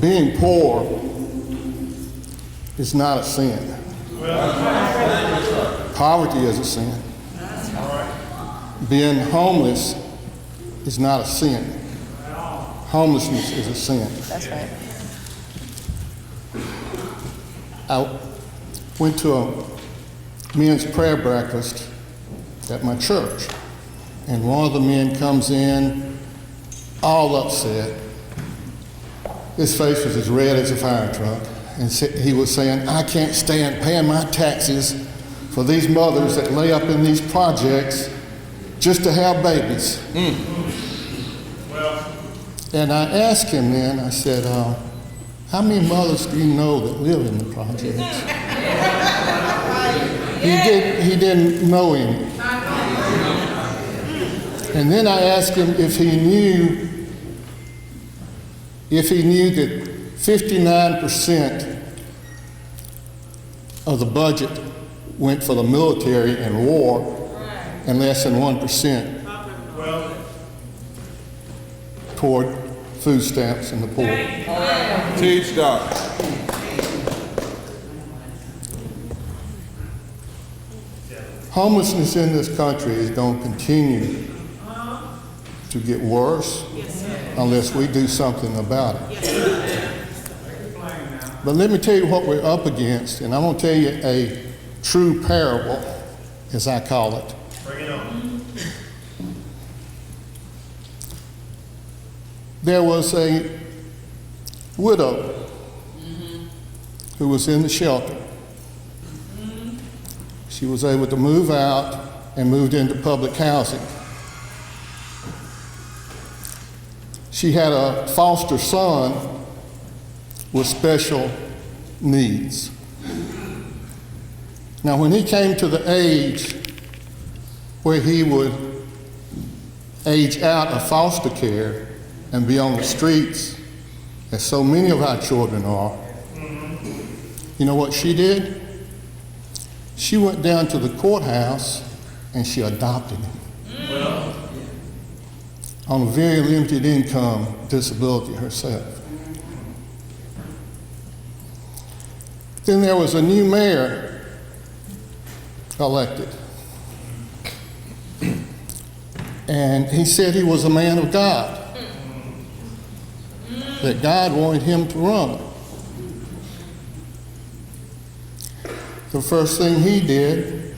being poor is not a sin. Poverty is a sin. Being homeless is not a sin. Homelessness is a sin. That's right. I went to a men's prayer breakfast at my church, and one of the men comes in all upset. His face was as red as a fire truck, and he was saying, "I can't stand paying my taxes for these mothers that lay up in these projects just to have babies." And I asked him then, I said, how many mothers do you know that live in the projects? He didn't know any. And then I asked him if he knew that 59% of the budget went for the military and war, and less than 1% toward food stamps and the poor. Teach, Doc. Homelessness in this country is going to continue to get worse unless we do something about it. But let me tell you what we're up against, and I'm going to tell you a true parable, as I call it. Bring it on. There was a widow who was in the shelter. She was able to move out and moved into public housing. She had a foster son with special needs. Now, when he came to the age where he would age out of foster care and be on the streets, as so many of our children are, you know what she did? She went down to the courthouse and she adopted him. On a very limited income disability herself. Then there was a new mayor elected. And he said he was a man of God, that God wanted him to run. The first thing he did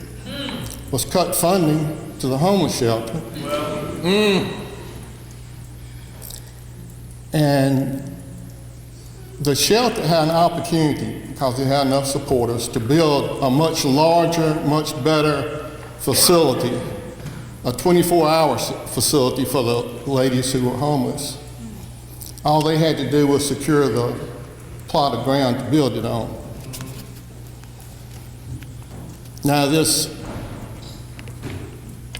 was cut funding to the homeless shelter. And the shelter had an opportunity, because it had enough supporters, to build a much larger, much better facility, a 24-hour facility for the ladies who were homeless. All they had to do was secure the plot of ground to build it on. Now, this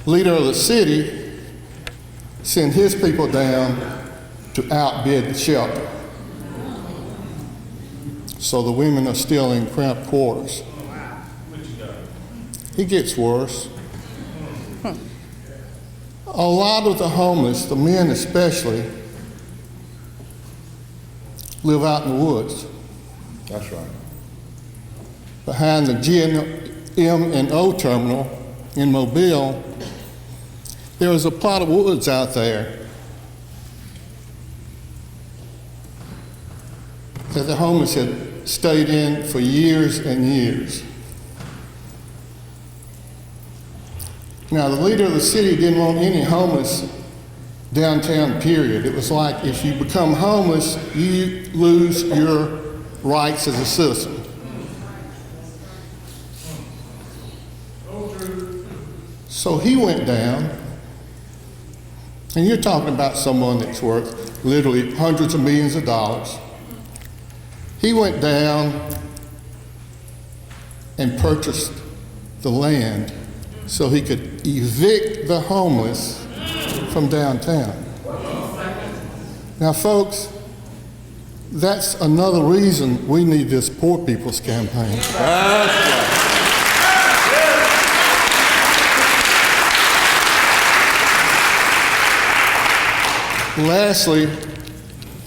leader of the city sent his people down to outbid the shelter. So the women are still in cramped quarters. It gets worse. A lot of the homeless, the men especially, live out in the woods. That's right. Behind the GM&O terminal in Mobile, there was a plot of woods out there that the homeless had stayed in for years and years. Now, the leader of the city didn't want any homeless downtown, period. It was like, if you become homeless, you lose your rights as a citizen. So he went down, and you're talking about someone that's worth literally hundreds of millions of dollars. He went down and purchased the land so he could evict the homeless from downtown. Now, folks, that's another reason we need this Poor People's Campaign. Lastly,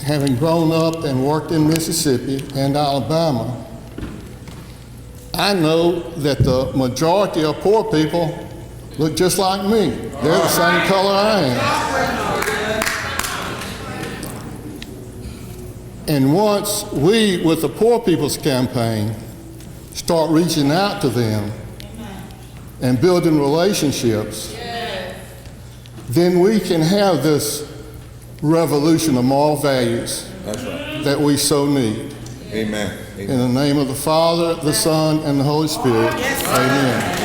having grown up and worked in Mississippi and Alabama, I know that the majority of poor people look just like me. They're the same color I am. And once we, with the Poor People's Campaign, start reaching out to them and building relationships, then we can have this revolution of moral values that we so need. Amen. In the name of the Father, the Son, and the Holy Spirit. Amen.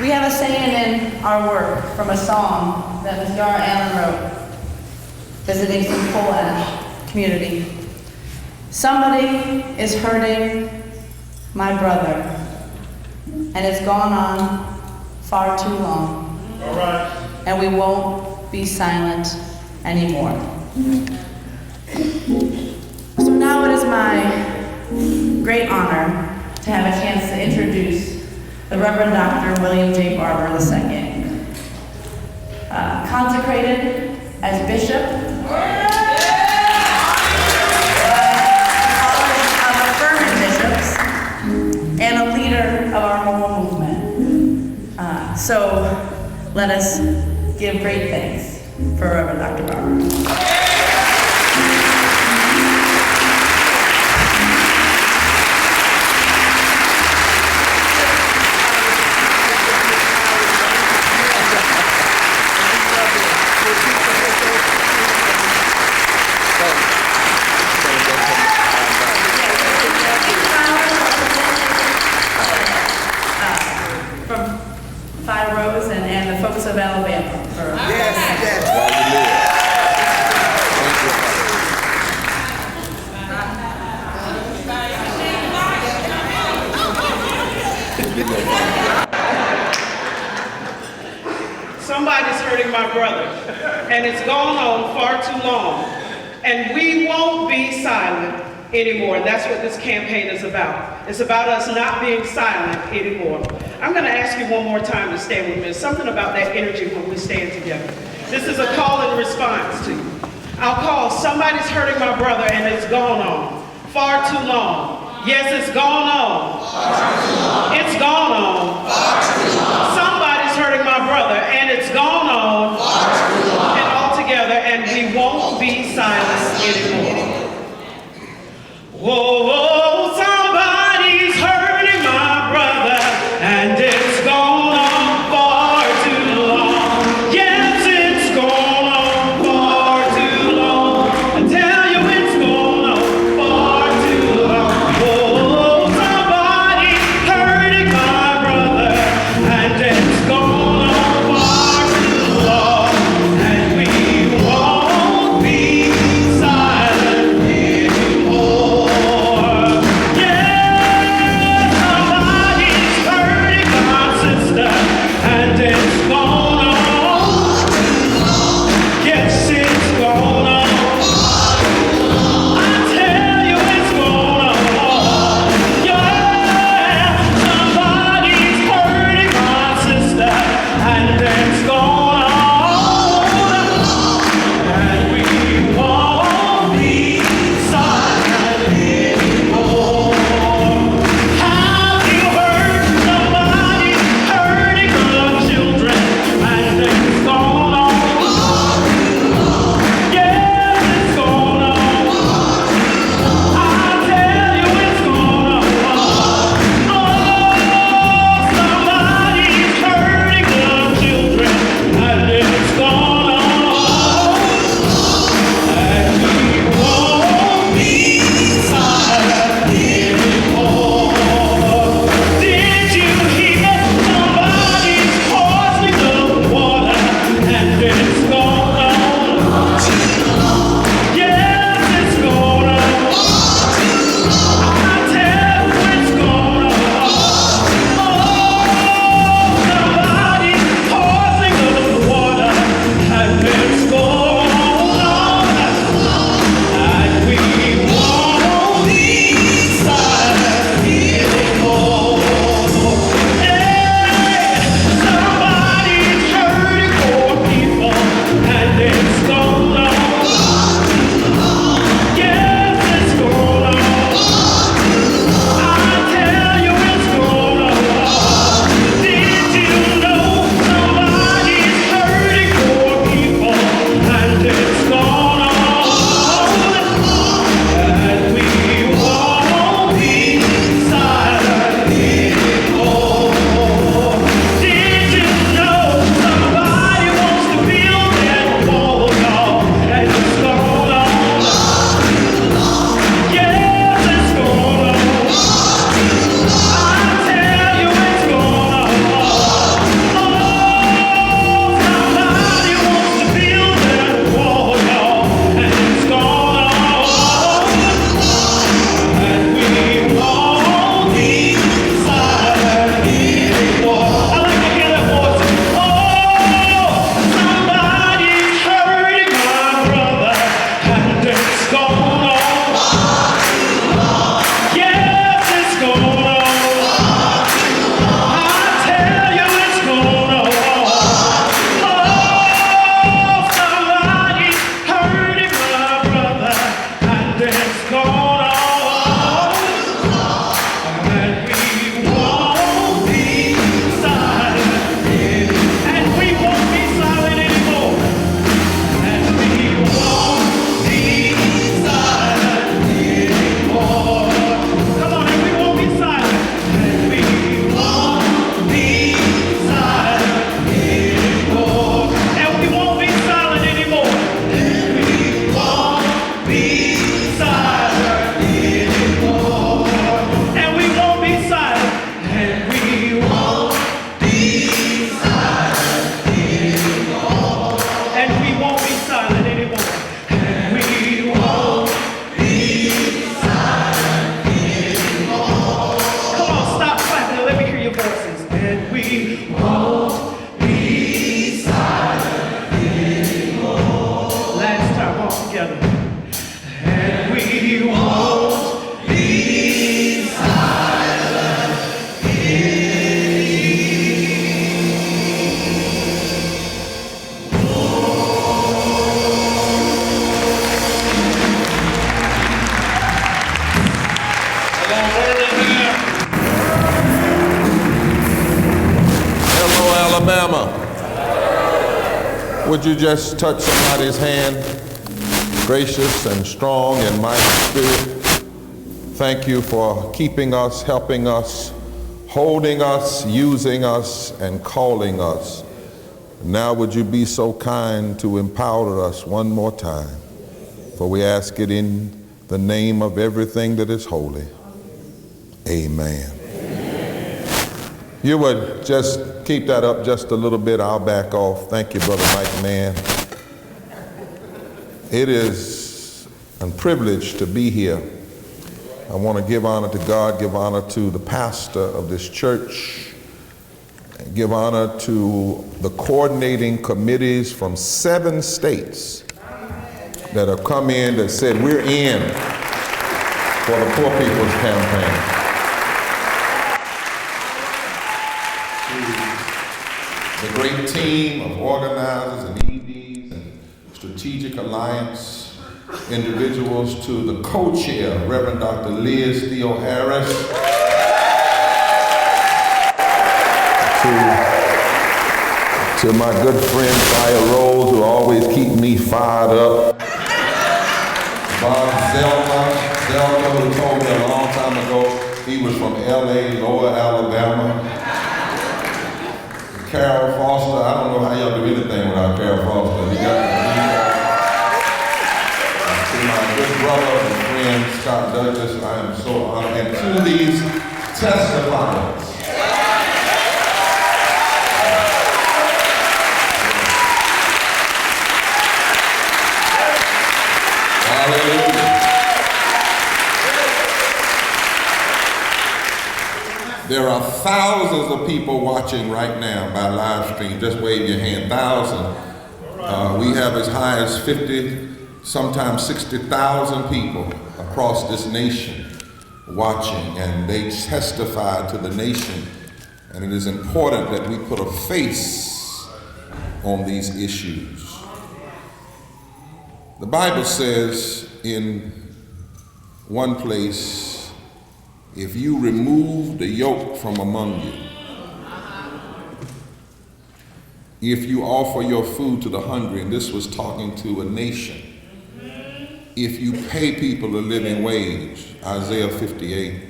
We have a saying in our work from a song that Ms. Yara Allen wrote, visiting some coal ash community. Somebody is hurting my brother, and it's gone on far too long. All right. And we won't be silent anymore. So now it is my great honor to have a chance to introduce the Reverend Dr. William J. Barber II, consecrated as bishop by the College of Affirming Bishops and a leader of our whole movement. So let us give great thanks for Reverend Dr. Barber. Of Alabama. Somebody's hurting my brother, and it's gone on far too long, and we won't be silent anymore. And that's what this campaign is about. It's about us not being silent anymore. I'm going to ask you one more time to stand with me. There's something about that energy when we stand together. This is a call and response to you. I'll call, somebody's hurting my brother and it's gone on far too long. Yes, it's gone on. It's gone on. Somebody's hurting my brother and it's gone on. And all together, and we won't be silent anymore. Whoa, whoa, somebody's hurting my brother, and it's gone on far too long. Yes, it's gone on far too long. I tell you, it's gone on far too long. Whoa, somebody's hurting my brother, and Would you just touch somebody's hand? Gracious and strong and mighty Spirit, thank you for keeping us, helping us, holding us, using us, and calling us. Now would you be so kind to empower us one more time, for we ask it in the name of everything that is holy. Amen. You would just keep that up just a little bit. I'll back off. Thank you, Brother Mike Mann. It is a privilege to be here. I want to give honor to God, give honor to the pastor of this church, and give honor to the coordinating committees from 7 states that have come in that said, we're in for the Poor People's Campaign. The great team of organizers and EDs and Strategic Alliance individuals, to the co-chair, Reverend Dr. Liz Theo Harris, to my good friend Fire Rose, who always keep me fired up, Bob Zelma, who told me a long time ago he was from LA, Lower Alabama. Carol Foster, I don't know how y'all do anything without Carol Foster. You got to my good brother and friend, Scott Douglas, I am so honored. And to these testifiers. Hallelujah. There are thousands of people watching right now by live stream. Just wave your hand, thousands. We have as high as 50, sometimes 60,000 people across this nation watching, and they testify to the nation. And it is important that we put a face on these issues. The Bible says in one place, if you remove the yoke from among you, if you offer your food to the hungry, and this was talking to a nation, if you pay people a living wage, Isaiah 58,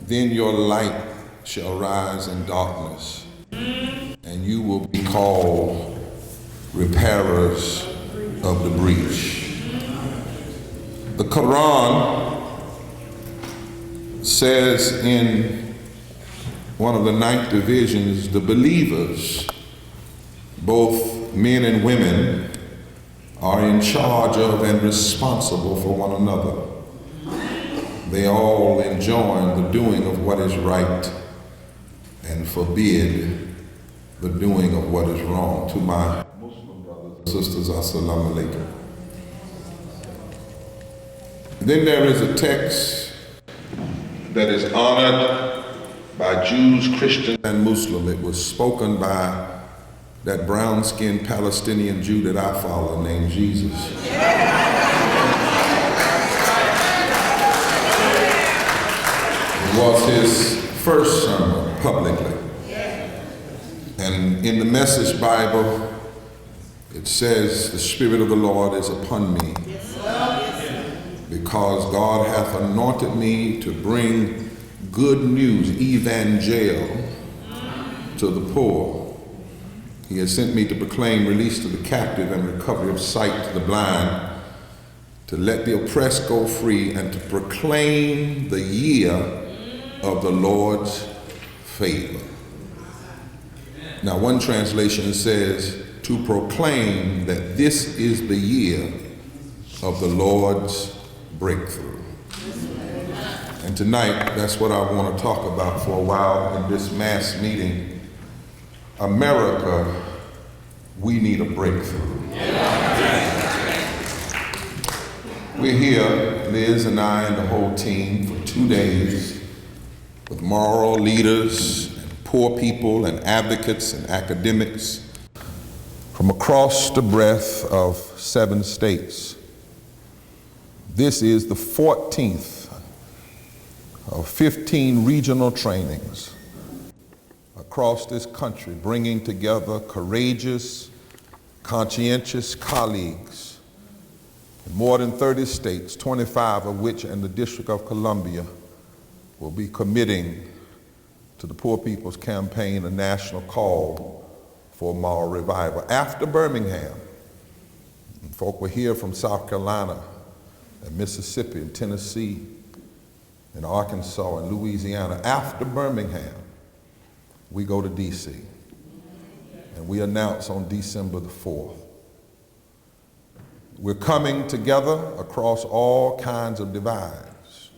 then your light shall rise in darkness, and you will be called repairers of the breach. The Quran says in one of the 9th divisions, the believers, both men and women, are in charge of and responsible for one another. They all enjoin the doing of what is right and forbid the doing of what is wrong. To my Muslim brothers and sisters, assalamu alaikum. Then there is a text that is honored by Jews, Christians, and Muslims. It was spoken by that brown-skinned Palestinian Jew that I follow named Jesus. It was his first sermon publicly. And in the Message Bible, it says, the Spirit of the Lord is upon me, because God hath anointed me to bring good news, evangel, to the poor. He has sent me to proclaim release to the captive and recovery of sight to the blind, to let the oppressed go free, and to proclaim the year of the Lord's favor. Now, one translation says, to proclaim that this is the year of the Lord's breakthrough. And tonight, that's what I want to talk about for a while in this mass meeting. America, we need a breakthrough. We're here, Liz and I and the whole team, for 2 days with moral leaders and poor people and advocates and academics from across the breadth of 7 states. This is the 14th of 15 regional trainings across this country, bringing together courageous, conscientious colleagues in more than 30 states, 25 of which in the District of Columbia, will be committing to the Poor People's Campaign a national call for moral revival. After Birmingham, and folk will hear from South Carolina and Mississippi and Tennessee and Arkansas and Louisiana. After Birmingham, we go to D.C. and we announce on December the 4th. We're coming together across all kinds of divides.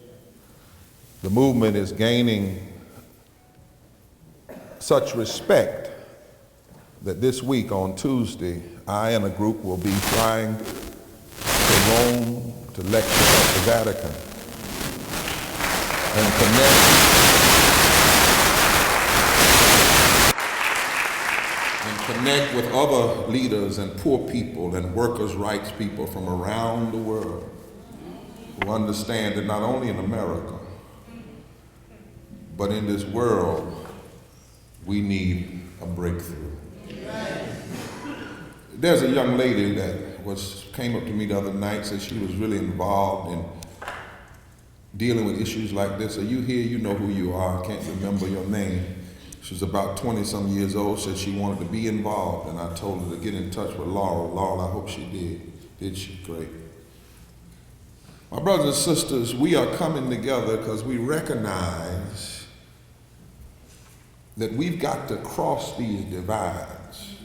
The movement is gaining such respect that this week on Tuesday, I and a group will be flying to Rome to lecture at the Vatican and connect with other leaders and poor people and workers' rights people from around the world who understand that not only in America, but in this world, we need a breakthrough. There's a young lady that came up to me the other night, said she was really involved in dealing with issues like this. Are you here? You know who you are. I can't remember your name. She was about 20-some years old, said she wanted to be involved, and I told her to get in touch with Laurel. Laurel, I hope she did. Did she? Great. My brothers and sisters, we are coming together because we recognize that we've got to cross these divides.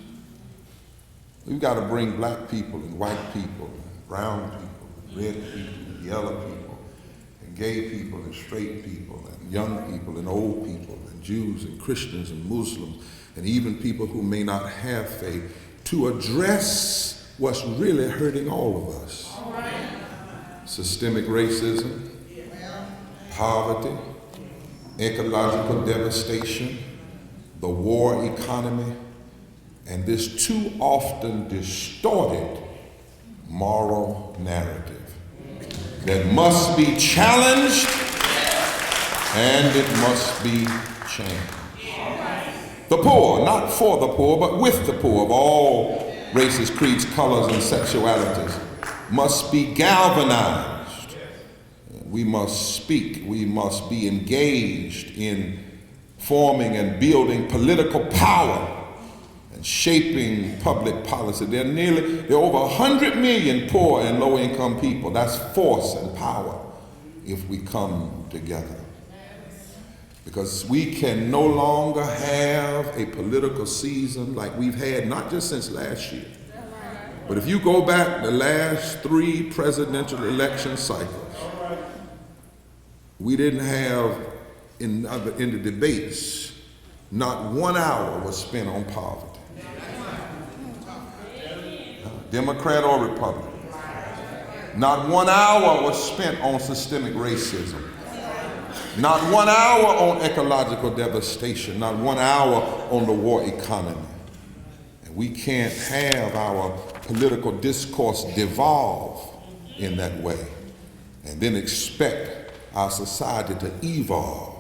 We've got to bring black people and white people, and brown people, and red people, and yellow people, and gay people, and straight people, and young people, and old people, and Jews, and Christians, and Muslims, and even people who may not have faith, to address what's really hurting all of us. Systemic racism, poverty, ecological devastation, the war economy, and this too often distorted moral narrative that must be challenged and it must be changed. The poor, not for the poor, but with the poor of all races, creeds, colors, and sexualities, must be galvanized. We must speak. We must be engaged in forming and building political power and shaping public policy. There are over 100 million poor and low-income people. That's force and power if we come together. Because we can no longer have a political season like we've had, not just since last year, but if you go back the last 3 presidential election cycles, we didn't have in the debates, not 1 hour was spent on poverty. Democrat or Republican. Not 1 hour was spent on systemic racism. Not 1 hour on ecological devastation. Not 1 hour on the war economy. And we can't have our political discourse devolve in that way and then expect our society to evolve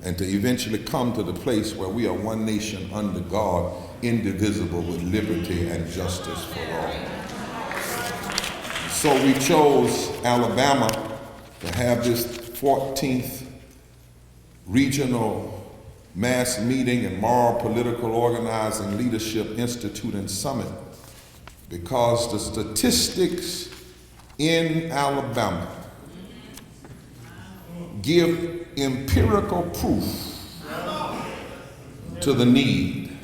and to eventually come to the place where we are one nation under God, indivisible, with liberty and justice for all. So we chose Alabama to have this 14th regional mass meeting and moral political organizing leadership institute and summit because the statistics in Alabama give empirical proof to the need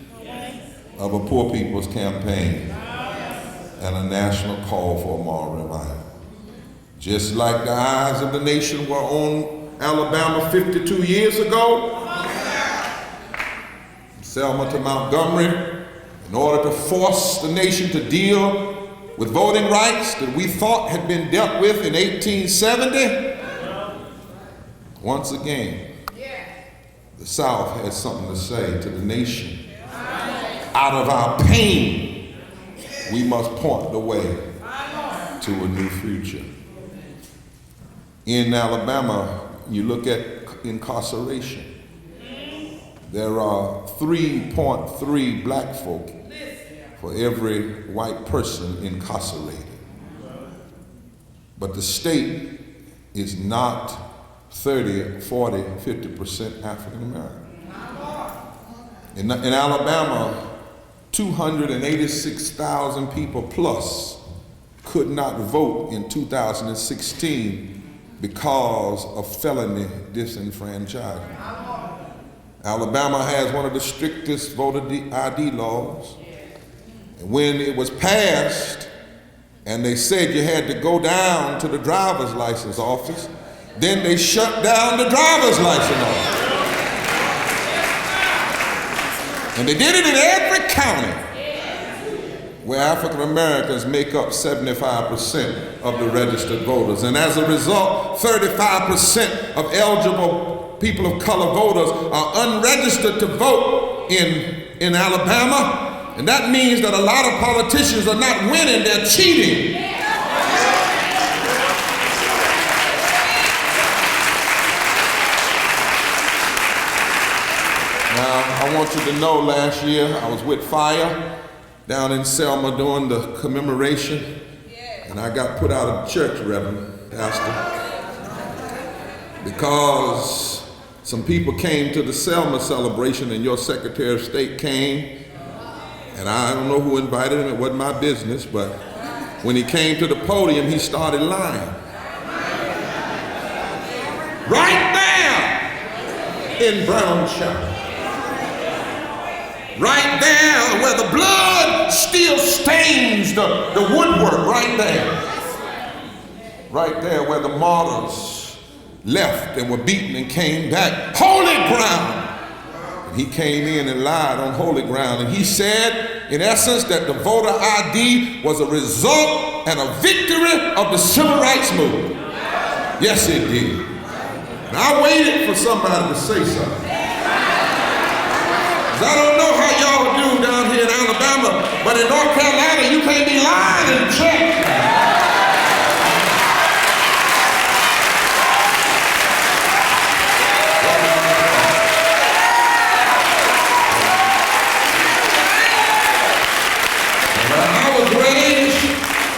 of a Poor People's Campaign and a national call for a moral revival. Just like the eyes of the nation were on Alabama 52 years ago, Selma to Montgomery, in order to force the nation to deal with voting rights that we thought had been dealt with in 1870, once again, the South has something to say to the nation. Out of our pain, we must point the way to a new future. In Alabama, you look at incarceration. There are 3.3 black folk for every white person incarcerated. But the state is not 30, 40, 50% African American. In Alabama, 286,000 people plus could not vote in 2016 because of felony disenfranchisement. Alabama has one of the strictest voter ID laws. And when it was passed and they said you had to go down to the driver's license office, then they shut down the driver's license office. And they did it in every county where African Americans make up 75% of the registered voters. And as a result, 35% of eligible people of color voters are unregistered to vote in Alabama. And that means that a lot of politicians are not winning, they're cheating. Now, I want you to know last year I was with Fire down in Selma doing the commemoration, and I got put out of church, Reverend Pastor, because some people came to the Selma celebration and your Secretary of State came, and I don't know who invited him, it wasn't my business, but when he came to the podium, he started lying. Right there in Brown Chapel. Right there where the blood still stains the woodwork, right there. Right there where the martyrs left and were beaten and came back. Holy ground. And he came in and lied on holy ground. And he said, in essence, that the voter ID was a result and a victory of the civil rights movement. Yes, it did. And I waited for somebody to say something. I don't know how y'all do down here in Alabama, but in North Carolina, you can't be lying in church.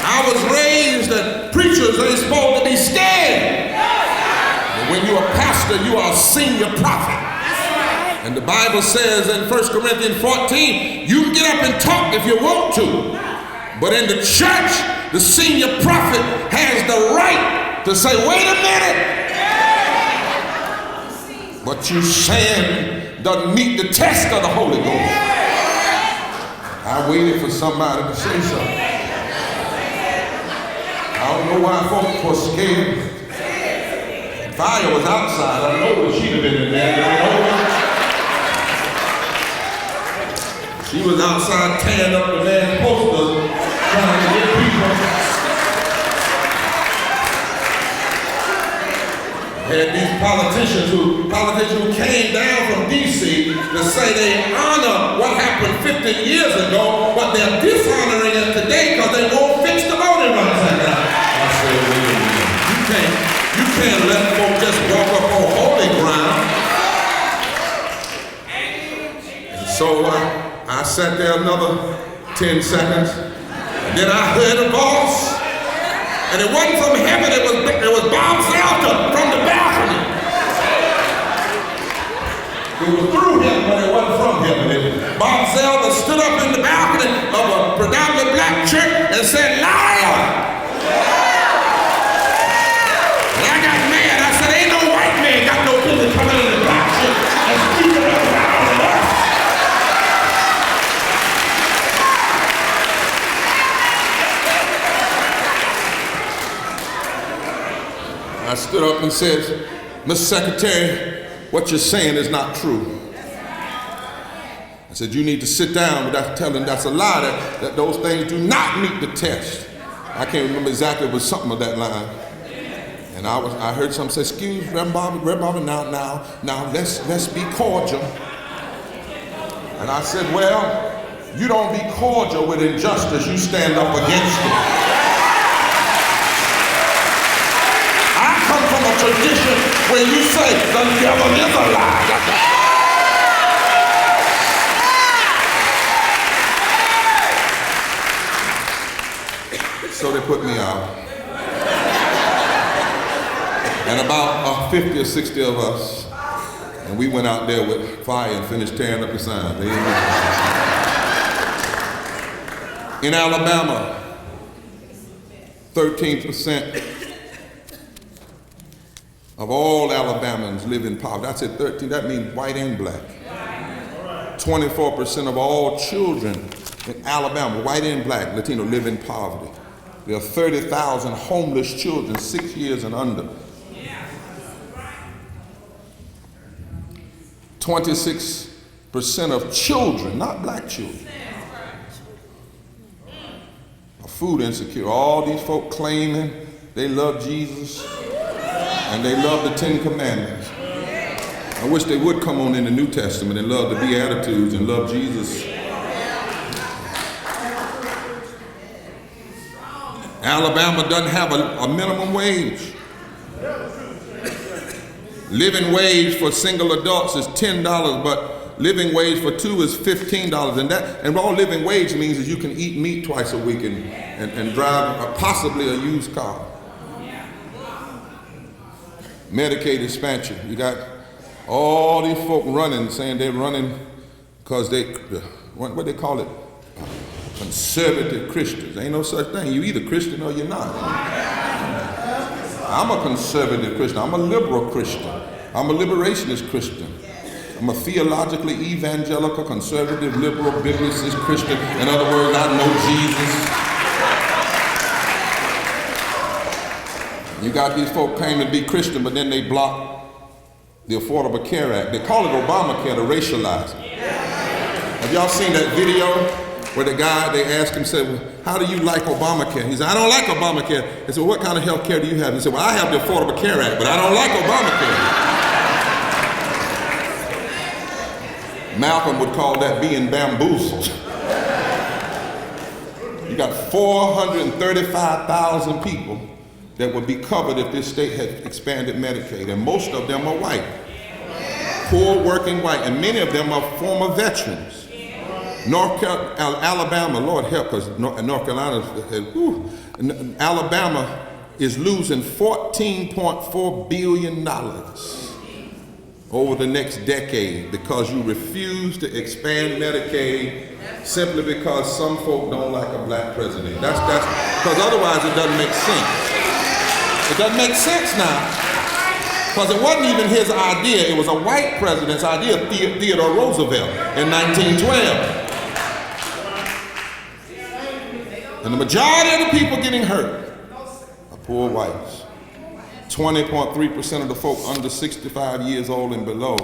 I was raised that preachers ain't supposed to be scared. But when you're a pastor, you are a senior prophet. And the Bible says in 1 Corinthians 14, you can get up and talk if you want to. But in the church, the senior prophet has the right to say, wait a minute. What you saying doesn't meet the test of the Holy Ghost. I waited for somebody to say something. I don't know why folks were scared. Fire was outside. I know that she'd have been in there. She was outside tearing up the man's posters, trying to get people. Had these politicians who came down from D.C. to say they honor what happened 15 years ago, but they're dishonoring it today because they won't fix the voting rights. I said, wait a minute. You can't let folks just walk up on holy ground. And so I sat there another 10 seconds, and then I heard a voice, and it wasn't from heaven, it was Bob Zelda from the balcony. It was through him, but it wasn't from him. Bob Zelda stood up in the balcony of a predominantly black church and said, liar! And I got mad, I said, ain't no white man got no business coming in the black church and speaking up loud enough. I stood up and said, Mr. Secretary, what you're saying is not true. I said, you need to sit down without telling that's a lie, that those things do not meet the test. I can't remember exactly, it was something of that line. And I heard someone say, excuse Reverend Barber, now let's be cordial. And I said, well, you don't be cordial with injustice, you stand up against it. From a tradition where you say the devil is a lie. So they put me out. And about 50 or 60 of us, and we went out there with fire and finished tearing up the signs. Amen. In Alabama, 13% of all Alabamans live in poverty. I said 13, that means white and black. 24% of all children in Alabama, white and black, Latino, live in poverty. There are 30,000 homeless children 6 years and under. 26% of children, not black children, are food insecure. All these folk claiming they love Jesus and they love the 10 Commandments. I wish they would come on in the New Testament and love the Beatitudes and love Jesus. Alabama doesn't have a minimum wage. Living wage for single adults is $10, but living wage for two is $15. And all living wage means is you can eat meat twice a week and drive possibly a used car. Medicaid expansion. You got all these folk running, saying they're running because what they call it? Conservative Christians. Ain't no such thing. You either Christian or you're not. I'm a conservative Christian. I'm a liberal Christian. I'm a liberationist Christian. I'm a theologically evangelical, conservative, liberal, biblicist Christian. In other words, I know Jesus. You got these folk claiming to be Christian, but then they block the Affordable Care Act. They call it Obamacare to racialize it. Have y'all seen that video where the guy, they asked him, said, well, how do you like Obamacare? He said, I don't like Obamacare. They said, well, what kind of health care do you have? He said, well, I have the Affordable Care Act, but I don't like Obamacare. Malcolm would call that being bamboozled. You got 435,000 people that would be covered if this state had expanded Medicaid, and most of them are white. Poor working white, and many of them are former veterans. Alabama, Lord help, because North Carolina, Alabama is losing $14.4 billion over the next decade because you refuse to expand Medicaid simply because some folk don't like a black president. That's because otherwise it doesn't make sense. It doesn't make sense now. Because it wasn't even his idea, it was a white president's idea, Theodore Roosevelt in 1912. And the majority of the people getting hurt are poor whites. 20.3% of the folk under 65 years old and below,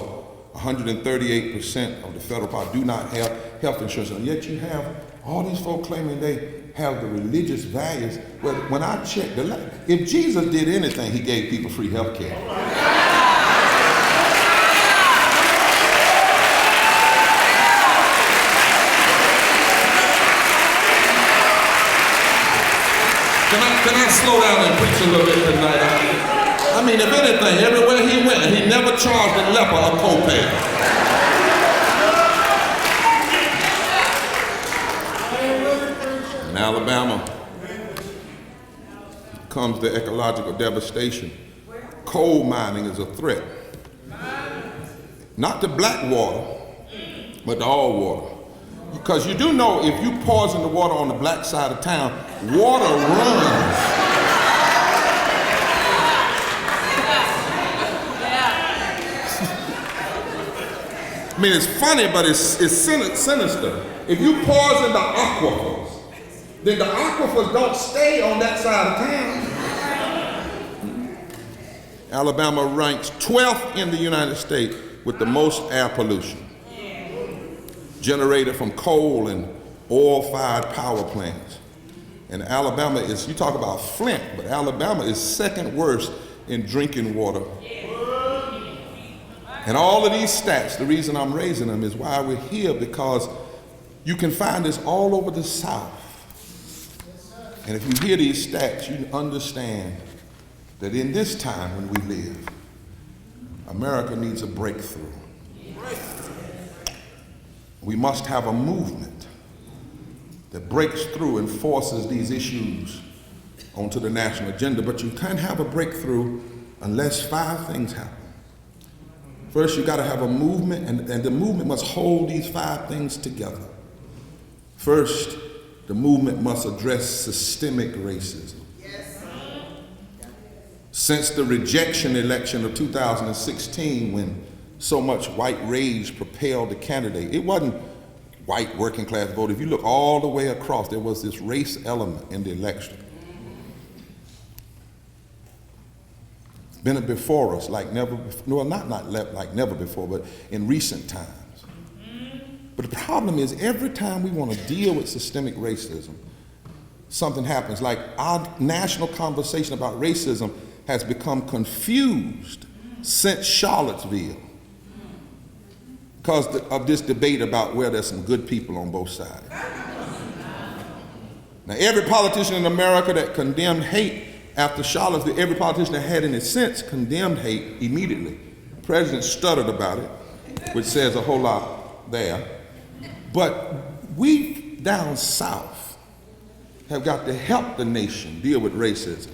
138% of the federal population do not have health insurance. And yet you have all these folk claiming they have the religious values. Well, when I checked, if Jesus did anything, he gave people free health care. Can I slow down and preach a little bit tonight? I mean, if anything, everywhere he went, he never charged a leper a copay. In Alabama comes the ecological devastation. Coal mining is a threat. Not to black water, but to all water. Because you do know if you poison the water on the black side of town, water runs. I mean, it's funny, but it's sinister. If you poison the aquifers, then the aquifers don't stay on that side of town. Alabama ranks 12th in the United States with the most air pollution generated from coal and oil-fired power plants. And Alabama is, you talk about Flint, but Alabama is second worst in drinking water. And all of these stats, the reason I'm raising them is why we're here, because you can find this all over the South. And if you hear these stats, you understand that in this time when we live, America needs a breakthrough. We must have a movement that breaks through and forces these issues onto the national agenda, but you can't have a breakthrough unless 5 things happen. First, you got to have a movement, and the movement must hold these 5 things together. First, the movement must address systemic racism. Yes. Since the rejection election of 2016, when so much white rage propelled the candidate, it wasn't white working class vote. If you look all the way across, there was this race element in the election. It's been before us like never before, no, not like never before, but in recent times. But the problem is, every time we want to deal with systemic racism, something happens. Like, our national conversation about racism has become confused since Charlottesville because of this debate about where there's some good people on both sides. Now, every politician in America that condemned hate after Charlottesville, every politician that had any sense condemned hate immediately. The president stuttered about it, which says a whole lot there. But we down south have got to help the nation deal with racism.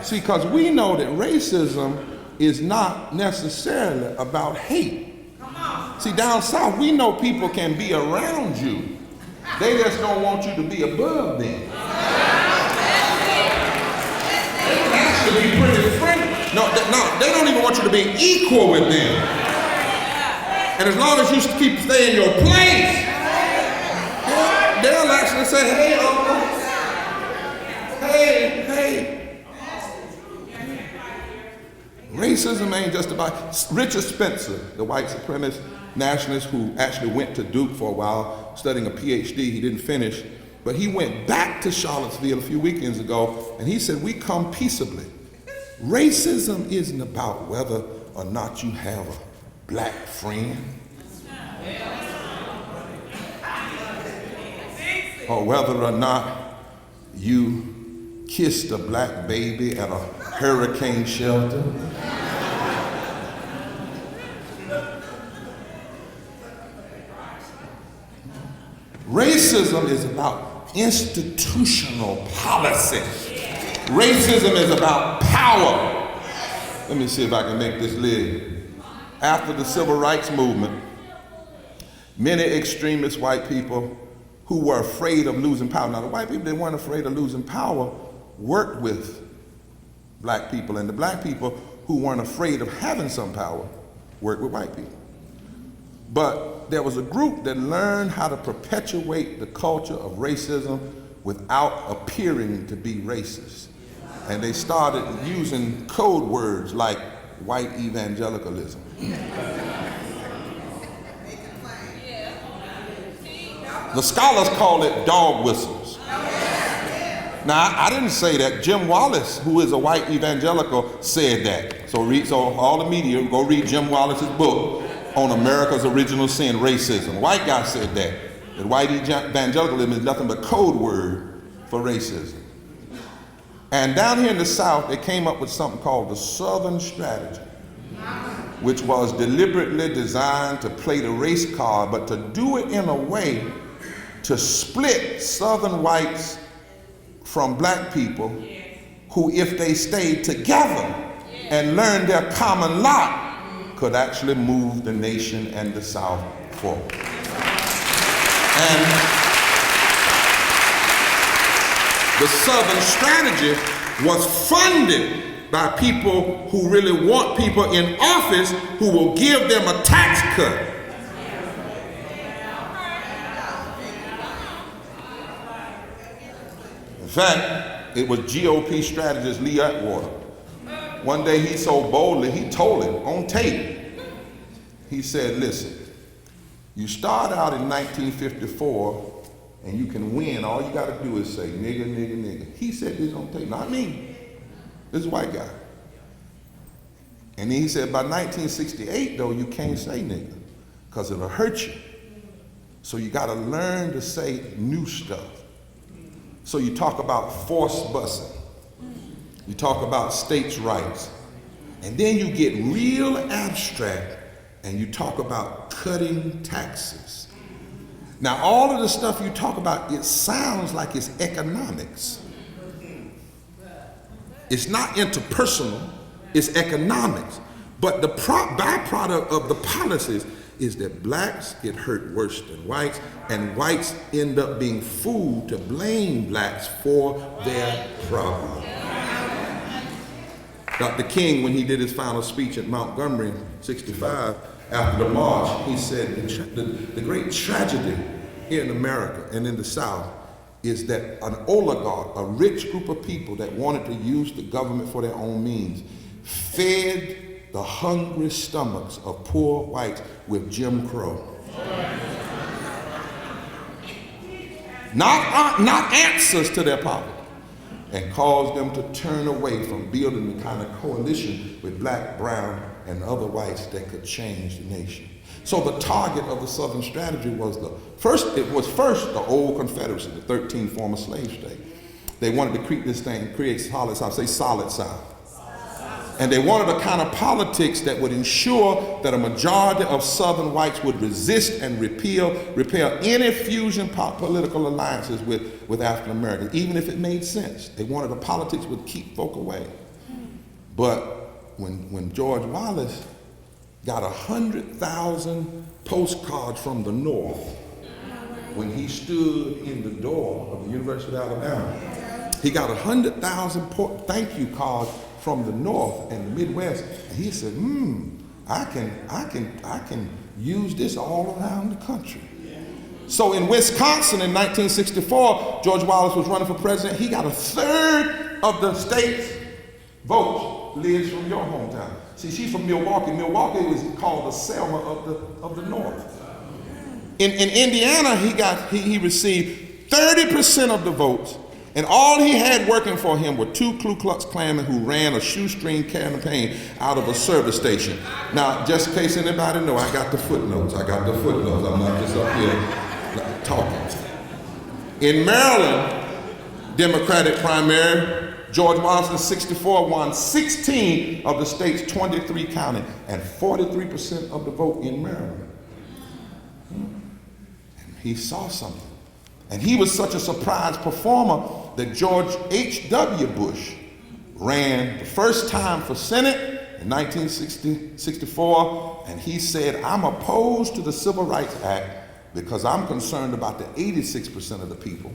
See, because we know that racism is not necessarily about hate. See, down south, we know people can be around you. They just don't want you to be above them. They can actually be pretty friendly. No, they don't even want you to be equal with them. And as long as you stay in your place, they'll actually say, hey, uncle. Hey. Racism ain't just about... Richard Spencer, the white supremacist nationalist who actually went to Duke for a while, studying a PhD, he didn't finish, but he went back to Charlottesville a few weekends ago, and he said, we come peaceably. Racism isn't about whether or not you have a black friend, or whether or not you kissed a black baby at a hurricane shelter. Racism is about institutional policy. Racism is about power. Let me see if I can make this live. After the civil rights movement, many extremist white people who were afraid of losing power. Now, the white people that weren't afraid of losing power worked with black people, and the black people who weren't afraid of having some power worked with white people. But there was a group that learned how to perpetuate the culture of racism without appearing to be racist. And they started using code words like white evangelicalism. The scholars call it dog whistles. Now, I didn't say that. Jim Wallace, who is a white evangelical, said that. So all the media, go read Jim Wallace's book on America's Original Sin, Racism. A white guy said that white evangelicalism is nothing but code word for racism. And down here in the South, they came up with something called the Southern Strategy, which was deliberately designed to play the race card, but to do it in a way to split Southern whites from black people who, if they stayed together and learned their common lot, could actually move the nation and the South forward. And the Southern Strategy was funded by people who really want people in office who will give them a tax cut. In fact, it was GOP strategist Lee Atwater. One day he so boldly, he told him on tape, he said, listen, you start out in 1954 and you can win. All you got to do is say, nigga, nigga, nigga. He said this on tape, not me. This is a white guy. And then he said, by 1968, though, you can't say nigga because it'll hurt you. So you got to learn to say new stuff. So you talk about forced busing. You talk about states' rights. And then you get real abstract and you talk about cutting taxes. Now, all of the stuff you talk about, it sounds like it's economics. It's not interpersonal, it's economics. But the byproduct of the policies is that blacks get hurt worse than whites, and whites end up being fooled to blame blacks for their problem. Dr. King, when he did his final speech at Montgomery in '65, after the march, he said the great tragedy here in America and in the South is that an oligarch, a rich group of people that wanted to use the government for their own means, fed the hungry stomachs of poor whites with Jim Crow. Not answers to their poverty, and caused them to turn away from building the kind of coalition with black, brown, and other whites that could change the nation. So the target of the Southern strategy was first the old Confederacy, the 13 former slave states. They wanted to create solid South, say solid South. And they wanted a kind of politics that would ensure that a majority of Southern whites would resist and repel any fusion political alliances with African Americans, even if it made sense. They wanted a politics that would keep folk away. But when George Wallace got 100,000 postcards from the North when he stood in the door of the University of Alabama, he got 100,000 thank you cards from the North and the Midwest, and he said, I can use this all around the country. So in Wisconsin in 1964, George Wallace was running for president. He got 1/3 of the state's votes. Liz from your hometown. See, she's from Milwaukee. Milwaukee was called the Selma of the North. In Indiana, he received 30% of the votes. And all he had working for him were 2 Ku Klux Klansmen who ran a shoestring campaign out of a service station. Now, just in case anybody know, I got the footnotes. I'm not just up here talking. In Maryland, Democratic primary, George Wallace in '64 won 16 of the state's 23 counties and 43% of the vote in Maryland. And he saw something. And he was such a surprise performer that George H.W. Bush ran the first time for Senate in 1964, and he said, I'm opposed to the Civil Rights Act because I'm concerned about the 86% of the people,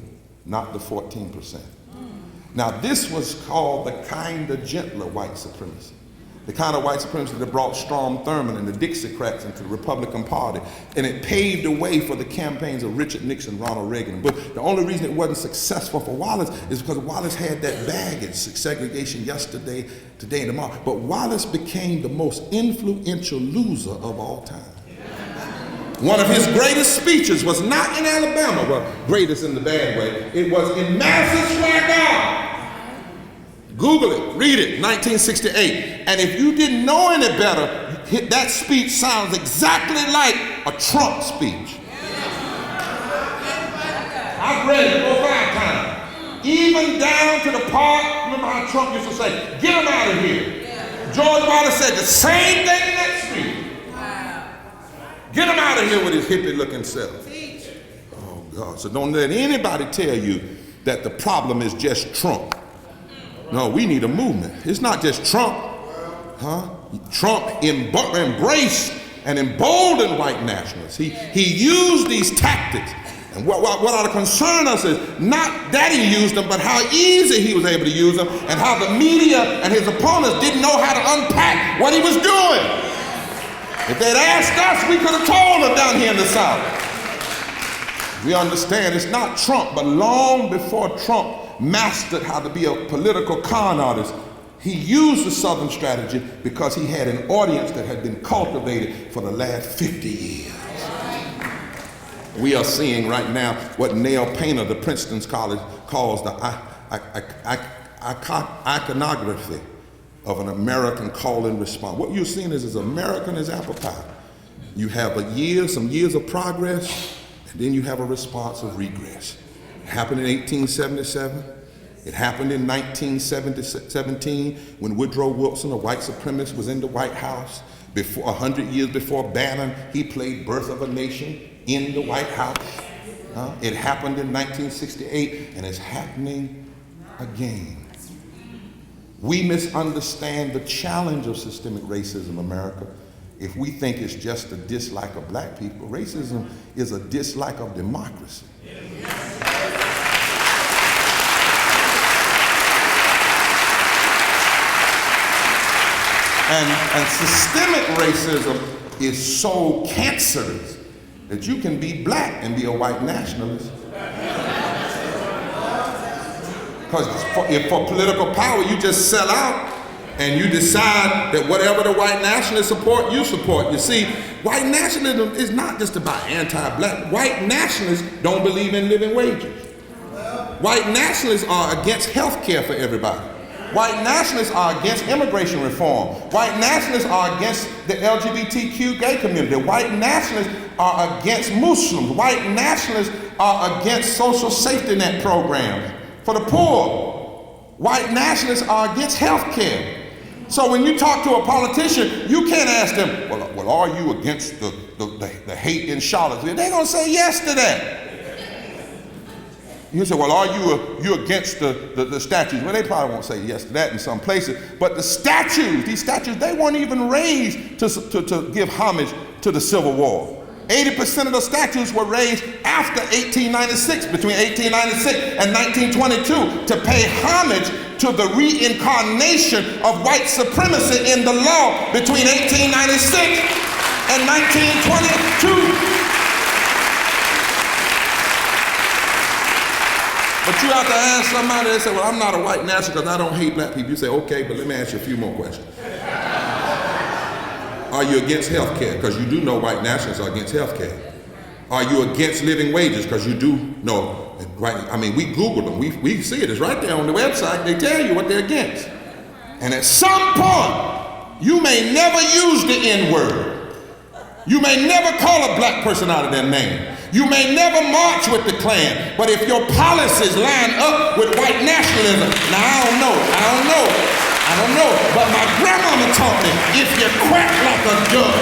not the 14%. Now, this was called the kind of gentler white supremacy. The kind of white supremacy that brought Strom Thurmond and the Dixiecrats into the Republican Party. And it paved the way for the campaigns of Richard Nixon, Ronald Reagan. But the only reason it wasn't successful for Wallace is because Wallace had that baggage, segregation yesterday, today, and tomorrow. But Wallace became the most influential loser of all time. One of his greatest speeches was not in Alabama, well, greatest in the bad way. It was in Madison Square Garden. Google it, read it, 1968. And if you didn't know any better, that speech sounds exactly like a Trump speech. I've read it 4 or 5 times. Even down to the part, remember how Trump used to say, get him out of here. George Wallace said the same thing in that speech. Get him out of here with his hippie-looking self. Oh, God. So don't let anybody tell you that the problem is just Trump. No, we need a movement. It's not just Trump. Trump embraced and emboldened white nationalists. He used these tactics. And what ought to concern us is not that he used them, but how easy he was able to use them, and how the media and his opponents didn't know how to unpack what he was doing. If they'd asked us, we could have told them down here in the South. We understand it's not Trump, but long before Trump mastered how to be a political con artist, he used the Southern strategy because he had an audience that had been cultivated for the last 50 years. We are seeing right now what Neil Painter, the Princeton College, calls the iconography of an American call and response. What you're seeing is as American as apple pie. You have some years of progress, and then you have a response of regress. It happened in 1877. It happened in 1917 when Woodrow Wilson, a white supremacist, was in the White House. 100 years before Bannon, he played Birth of a Nation in the White House. It happened in 1968, and it's happening again. We misunderstand the challenge of systemic racism in America if we think it's just a dislike of black people. Racism is a dislike of democracy. And systemic racism is so cancerous that you can be black and be a white nationalist. Because for political power, you just sell out and you decide that whatever the white nationalists support, you support. You see, white nationalism is not just about anti-black. White nationalists don't believe in living wages. White nationalists are against health care for everybody. White nationalists are against immigration reform. White nationalists are against the LGBTQ gay community. White nationalists are against Muslims. White nationalists are against social safety net programs for the poor. White nationalists are against health care. So when you talk to a politician, you can't ask them, well, are you against the hate in Charlottesville? They're going to say yes to that. You say, well, are you against the statues? Well, they probably won't say yes to that in some places. But the statues, these statues, they weren't even raised to give homage to the Civil War. 80% of the statues were raised after 1896, between 1896 and 1922, to pay homage to the reincarnation of white supremacy in the law between 1896 and 1922. But you have to ask somebody, they say, well, I'm not a white nationalist because I don't hate black people. You say, okay, but let me ask you a few more questions. Are you against health care? Because you do know white nationalists are against health care. Are you against living wages? Because you do know, right? I mean, we Googled them. We see it. It's right there on the website. They tell you what they're against. And at some point, you may never use the N-word. You may never call a black person out of their name. You may never march with the Klan, but if your policies line up with white nationalism, now I don't know, but my grandmama taught me, if you quack like a duck,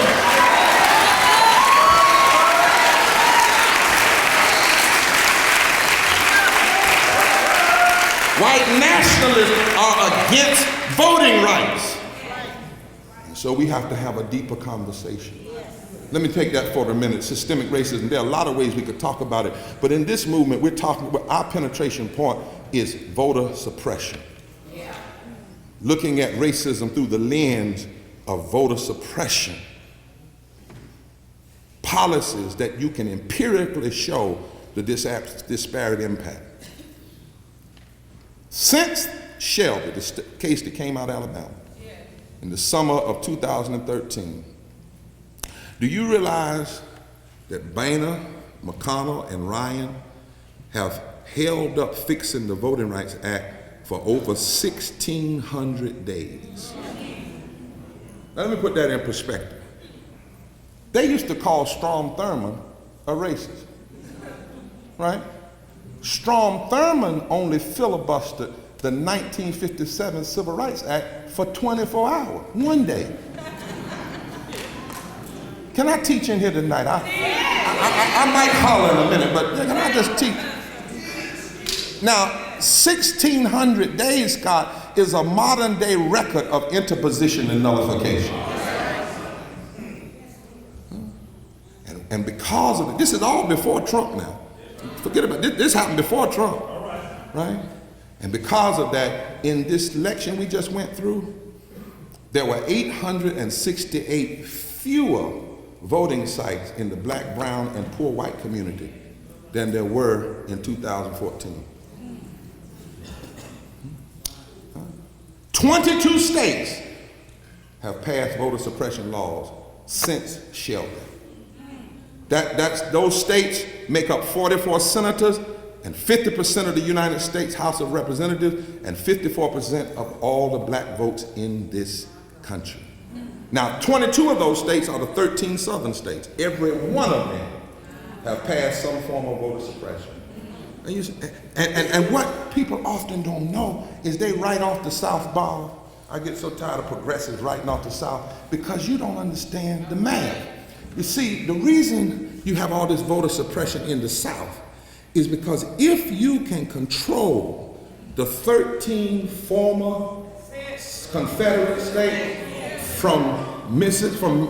white nationalists are against voting rights. And so we have to have a deeper conversation. Let me take that for a minute. Systemic racism, there are a lot of ways we could talk about it, but in this movement, we're talking about our penetration point is voter suppression. Yeah. Looking at racism through the lens of voter suppression. Policies that you can empirically show the disparate impact. Since Shelby, the case that came out of Alabama, in the summer of 2013, do you realize that Boehner, McConnell, and Ryan have held up fixing the Voting Rights Act for over 1,600 days? Now, let me put that in perspective. They used to call Strom Thurmond a racist, right? Strom Thurmond only filibustered the 1957 Civil Rights Act for 24 hours, one day. Can I teach in here tonight? I might holler in a minute, but can I just teach? Now, 1,600 days, Scott, is a modern day record of interposition and nullification. And because of it, this is all before Trump now. Forget about it. This happened before Trump, right? And because of that, in this election we just went through, there were 868 fewer voting sites in the black, brown, and poor white community than there were in 2014. 22 states have passed voter suppression laws since Shelby. Those states make up 44 senators and 50% of the United States House of Representatives and 54% of all the black votes in this country. Now, 22 of those states are the 13 southern states. Every one of them have passed some form of voter suppression. And what people often don't know is they write off the South bar. I get so tired of progressives writing off the South because you don't understand the math. You see, the reason you have all this voter suppression in the South is because if you can control the 13 former Confederate state, from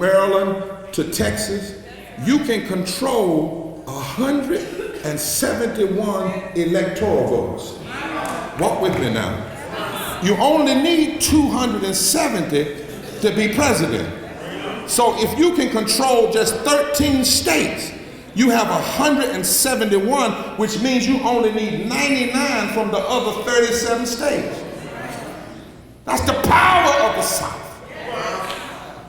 Maryland to Texas, you can control 171 electoral votes. Walk with me now. You only need 270 to be president. So if you can control just 13 states, you have 171, which means you only need 99 from the other 37 states. That's the power of the South.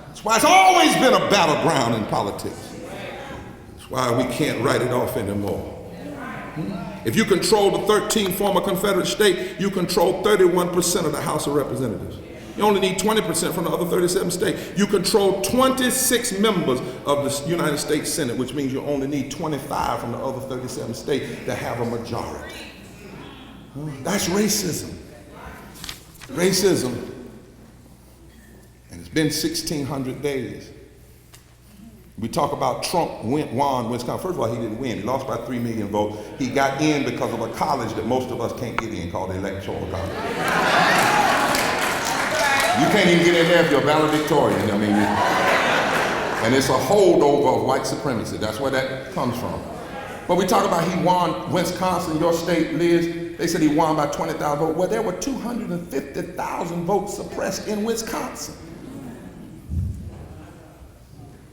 That's why it's always been a battleground in politics. That's why we can't write it off anymore. If you control the 13 former Confederate states, you control 31% of the House of Representatives. You only need 20% from the other 37 states. You control 26 members of the United States Senate, which means you only need 25 from the other 37 states to have a majority. That's racism. Racism. And it's been 1,600 days. We talk about Trump won Wisconsin. First of all, he didn't win. He lost by 3 million votes. He got in because of a college that most of us can't get in, called the Electoral College. You can't even get in there if you're a valedictorian. I mean, and it's a holdover of white supremacy. That's where that comes from. But we talk about he won Wisconsin, your state, Liz. They said he won by 20,000 votes. Well, there were 250,000 votes suppressed in Wisconsin.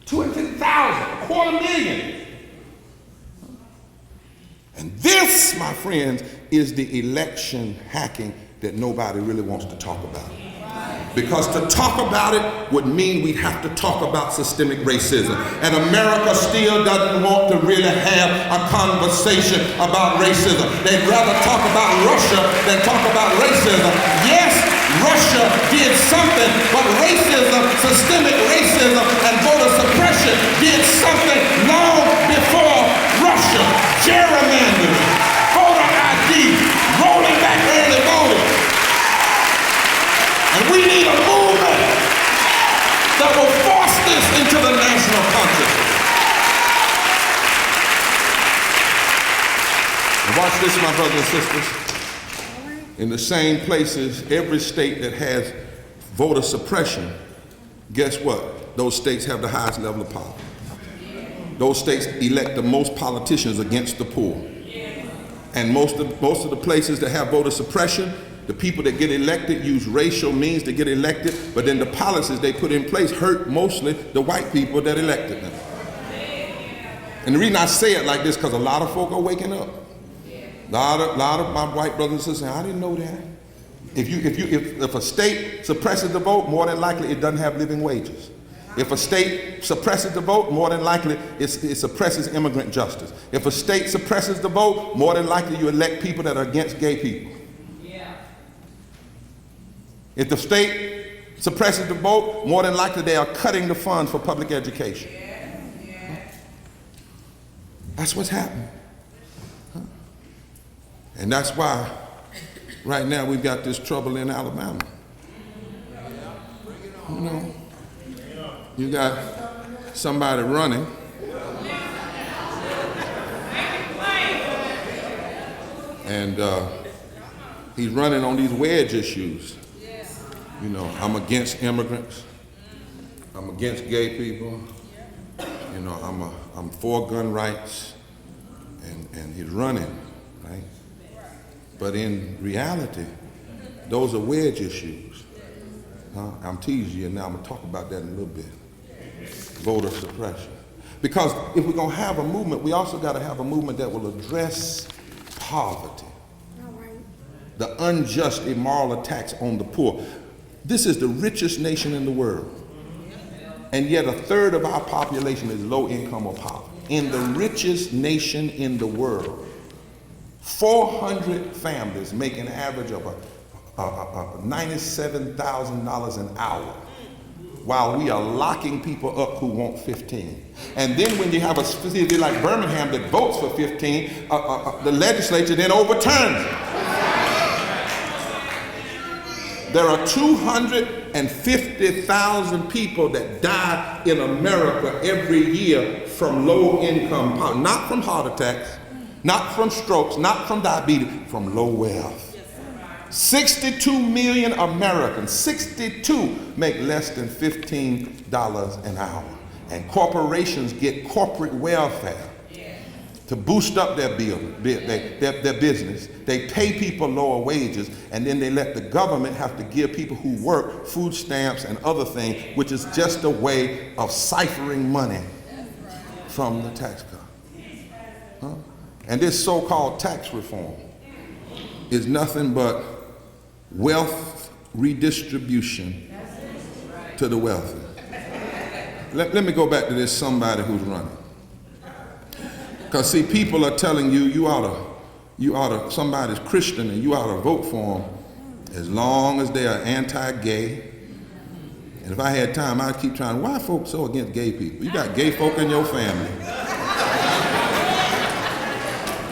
250,000, 250,000. And this, my friends, is the election hacking that nobody really wants to talk about. Because to talk about it would mean we'd have to talk about systemic racism. And America still doesn't want to really have a conversation about racism. They'd rather talk about Russia than talk about racism. Yes, Russia did something, but racism, systemic racism, and voter suppression did something long before Russia. Gerrymandering, voter ID, rolling back early voting. And we need a movement that will force this into the national consciousness. And watch this, my brothers and sisters. In the same places, every state that has voter suppression, guess what? Those states have the highest level of power. Those states elect the most politicians against the poor. And most of the places that have voter suppression, the people that get elected use racial means to get elected, but then the policies they put in place hurt mostly the white people that elected them. And the reason I say it like this, because a lot of folk are waking up. A lot of my white brothers and sisters say, I didn't know that. If a state suppresses the vote, more than likely it doesn't have living wages. If a state suppresses the vote, more than likely it suppresses immigrant justice. If a state suppresses the vote, more than likely you elect people that are against gay people. If the state suppresses the vote, more than likely they are cutting the funds for public education. That's what's happening. And that's why right now we've got this trouble in Alabama. You know, you got somebody running and he's running on these wedge issues. You know, I'm against immigrants. I'm against gay people. You know, I'm for gun rights. And he's running, right? But in reality, those are wedge issues. I'm teasing you, and now I'm gonna talk about that in a little bit. Voter suppression. Because if we're gonna have a movement, we also gotta have a movement that will address poverty. The unjust, immoral attacks on the poor. This is the richest nation in the world. And yet 1/3 of our population is low income or poverty. In the richest nation in the world, 400 families make an average of $97,000 an hour, while we are locking people up who want 15. And then when you have a city like Birmingham that votes for 15, the legislature then overturns it. There are 250,000 people that die in America every year from low income, not from heart attacks, not from strokes, not from diabetes, from low wealth. 62 million Americans, 62, make less than $15 an hour. And corporations get corporate welfare to boost up their business. They pay people lower wages, and then they let the government have to give people who work food stamps and other things, which is just a way of ciphering money from the tax cut. Huh? And this so-called tax reform is nothing but wealth redistribution to the wealthy. Let me go back to this somebody who's running. Because see, people are telling you, you ought to, somebody's Christian and you ought to vote for them as long as they are anti-gay. And if I had time, I'd keep trying, why folks so against gay people? You got gay folk in your family.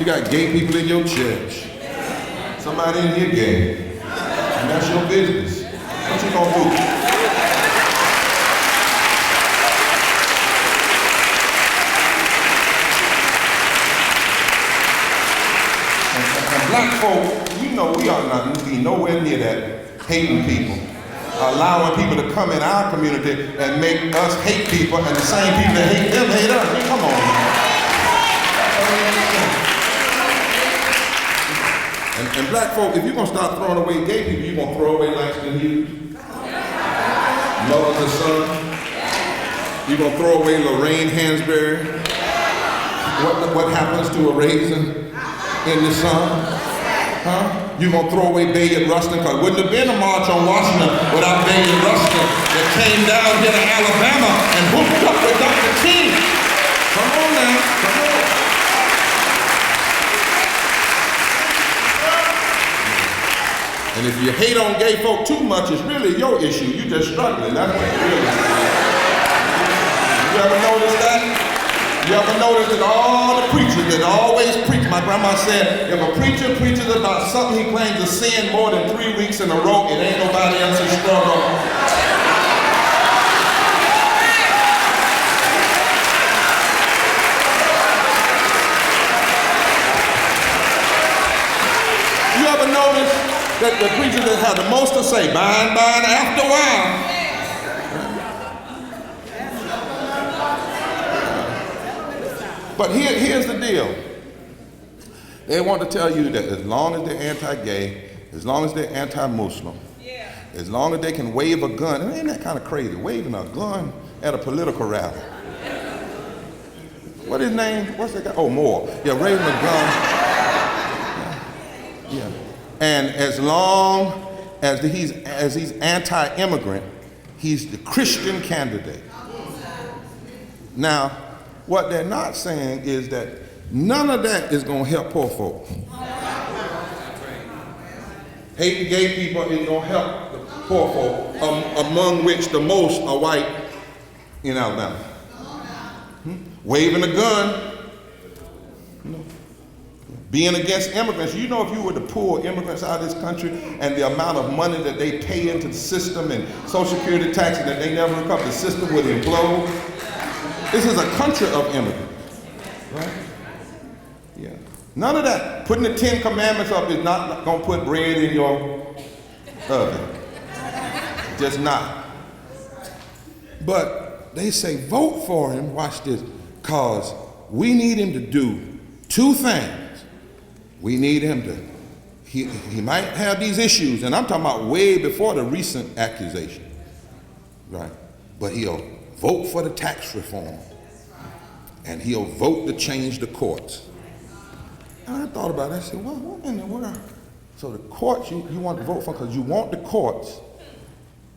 You got gay people in your church. Somebody in here gay. And that's your business. What you gonna do? Black folk, you know we ought not to be nowhere near that, hating people, allowing people to come in our community and make us hate people, and the same people that hate them hate us. Come on, man. And black folk, if you're going to start throwing away gay people, you're going to throw away Langston Hughes, Love the Sun, you're going to throw away Lorraine Hansberry. What happens to a raisin in the sun? Huh? You're going to throw away Bayard Rustin, because it wouldn't have been a march on Washington without Bayard Rustin that came down here to Alabama and hooked up with Dr. King. Come on now, come on. And if you hate on gay folk too much, it's really your issue. You're just struggling. That's what it really is. You ever notice that? You ever notice that all the preachers that always preach, my grandma said, if a preacher preaches about something he claims to sin more than 3 weeks in a row, it ain't nobody else's struggle. You ever notice that the preachers that have the most to say, by and after a while, but here's the deal. They want to tell you that as long as they're anti-gay, as long as they're anti-Muslim, as long as they can wave a gun, ain't that kind of crazy, waving a gun at a political rally. What his name? What's that guy? Oh, Moore. Yeah, waving a gun. Yeah. And as long as he's anti-immigrant, he's the Christian candidate. Now, what they're not saying is that none of that is going to help poor folk. Hating gay people is going to help the poor folk, among which the most are white in Alabama. Waving a gun, being against immigrants. You know, if you were to pull immigrants out of this country and the amount of money that they pay into the system and Social Security taxes that they never recover, the system would implode. This is a country of immigrants, right? Yeah. None of that. Putting the 10 Commandments up is not going to put bread in your oven. Just not. But they say vote for him, watch this, because we need him to do 2 things. We need him to, he might have these issues, and I'm talking about way before the recent accusation, right? But he'll vote for the tax reform, and he'll vote to change the courts. And I thought about it, I said, well, what in the world? So the courts you want to vote for because you want the courts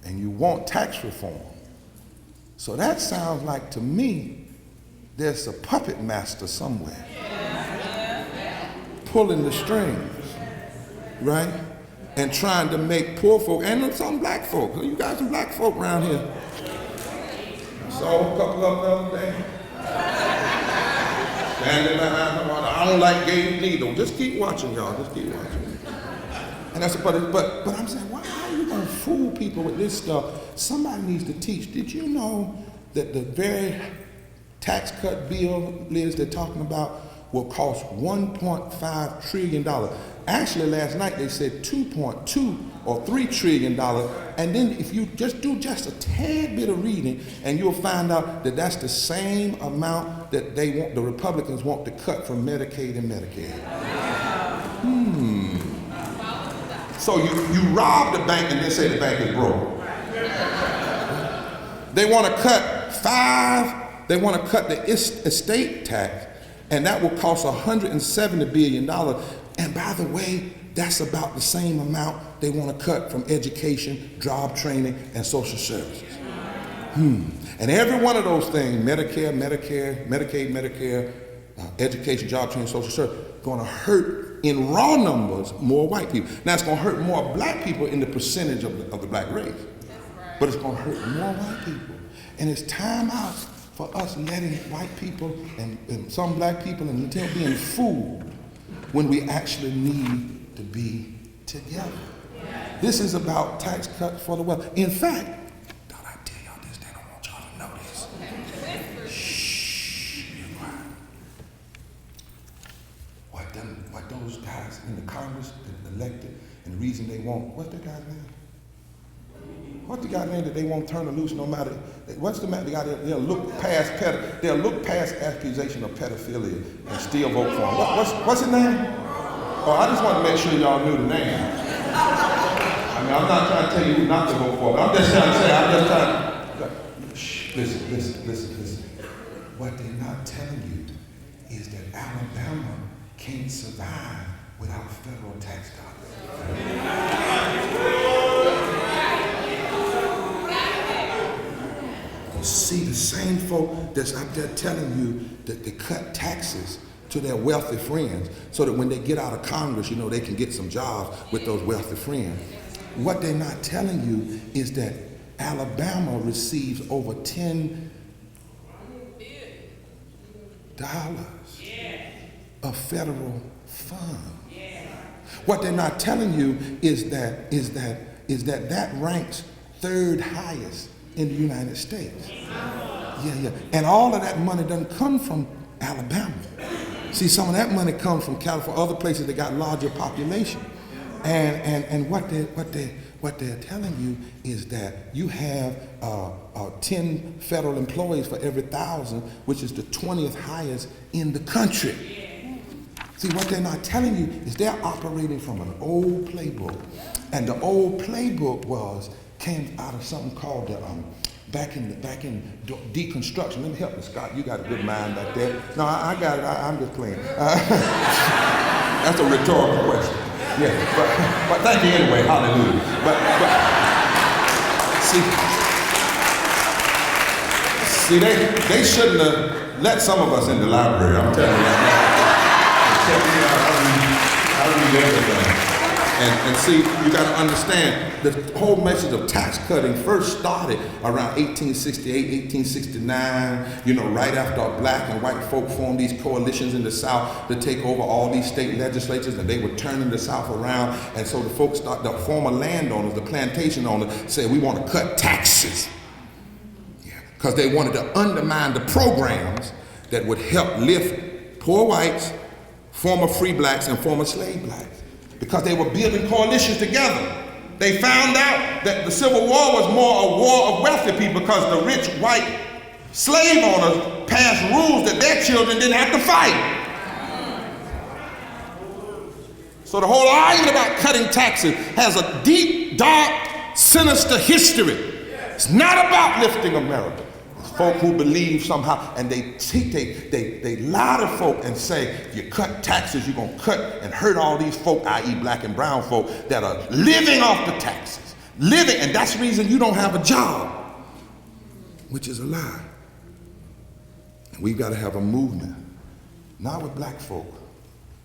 and you want tax reform. So that sounds like, to me, there's a puppet master somewhere pulling the strings, right? And trying to make poor folk, and some black folk, you got some black folk around here. Saw a couple of them the other day. Standing behind them, I don't like gay neither. Just keep watching, y'all. Just keep watching. And that's but I'm saying, why are you gonna fool people with this stuff? Somebody needs to teach. Did you know that the very tax cut bill, Liz, they're talking about will cost $1.5 trillion? Actually, last night they said 2.2 or $3 trillion. And then if you just do just a tad bit of reading, and you'll find out that that's the same amount that they want, the Republicans want to cut from Medicaid and Medicare. So you rob the bank and then say the bank is broke. They want to cut they want to cut the estate tax, and that will cost $170 billion. And by the way, that's about the same amount they want to cut from education, job training, and social services. And every one of those things, Medicare, Medicaid, Medicare, education, job training, social service, going to hurt in raw numbers more white people. Now it's going to hurt more black people in the percentage of the black race, but it's going to hurt more white people. And it's time out for us letting white people and some black people and until being fooled when we actually need to be together. This is about tax cuts for the wealthy. In fact, don't I tell y'all this? They don't want y'all to know this. Shh, be quiet. What those guys in the Congress that elected, and the reason they won't, what's that guy's name? What's the guy's name that they won't turn it loose no matter, what's the matter? They'll look past accusation of pedophilia and still vote for him. What's his name? Oh, I just want to make sure y'all knew the name. I mean, I'm not trying to tell you who not to vote for, but I'm just trying to say, shh, listen. What they're not telling you is that Alabama can't survive without federal tax dollars. See, the same folk that's out there telling you that they cut taxes to their wealthy friends so that when they get out of Congress, you know, they can get some jobs with those wealthy friends. What they're not telling you is that Alabama receives over $10 of federal funds. What they're not telling you is that ranks third highest in the United States. Yeah. And all of that money doesn't come from Alabama. See, some of that money comes from California, other places that got larger population. And what they're telling you is that you have 10 federal employees for every 1,000, which is the 20th highest in the country. See, what they're not telling you is they're operating from an old playbook. And the old playbook came out of something called the back in deconstruction. Let me help you, Scott. You got a good mind back there. No, I got it. I'm just playing. That's a rhetorical question. Yeah, but thank you anyway. Hallelujah. But see, they shouldn't have let some of us in the library. I'm telling you. I read everything. And see, you got to understand, the whole message of tax cutting first started around 1868, 1869, you know, right after black and white folk formed these coalitions in the South to take over all these state legislatures, and they were turning the South around. And so the folks, the former landowners, the plantation owners, said, we want to cut taxes. Because they wanted to undermine the programs that would help lift poor whites, former free blacks, and former slave blacks. Because they were building coalitions together. They found out that the Civil War was more a war of wealthy people because the rich white slave owners passed rules that their children didn't have to fight. So the whole argument about cutting taxes has a deep, dark, sinister history. It's not about lifting America. Folk who believe somehow, and they lie to folk and say, if you cut taxes, you're going to cut and hurt all these folk, i.e. black and brown folk, that are living off the taxes. Living, and that's the reason you don't have a job, which is a lie. And we've got to have a movement, not with black folk,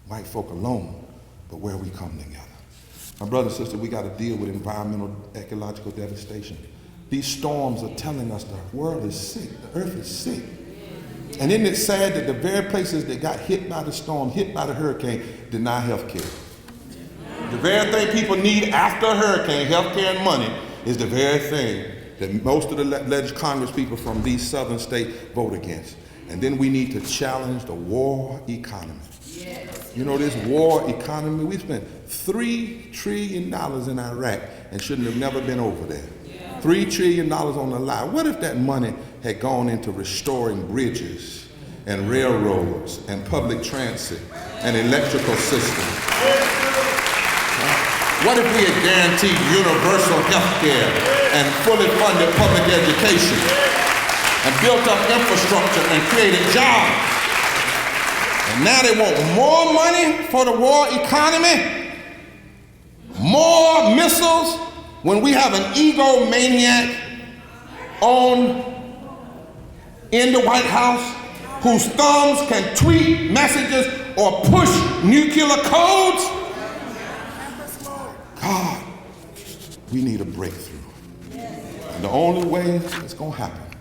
white folk alone, but where we come together. My brothers and sisters, we got to deal with environmental, ecological devastation. These storms are telling us the world is sick, the earth is sick. And isn't it sad that the very places that got hit by the storm, hit by the hurricane, deny health care? The very thing people need after a hurricane, health care and money, is the very thing that most of the Congress people from these southern states vote against. And then we need to challenge the war economy. Yes. You know, this war economy, we spent $3 trillion in Iraq and shouldn't have never been over there. $3 trillion on the line. What if that money had gone into restoring bridges and railroads and public transit and electrical systems? What if we had guaranteed universal health care and fully funded public education and built up infrastructure and created jobs? And now they want more money for the war economy, more missiles, when we have an egomaniac in the White House whose thumbs can tweet messages or push nuclear codes. God, we need a breakthrough. And the only way it's going to happen,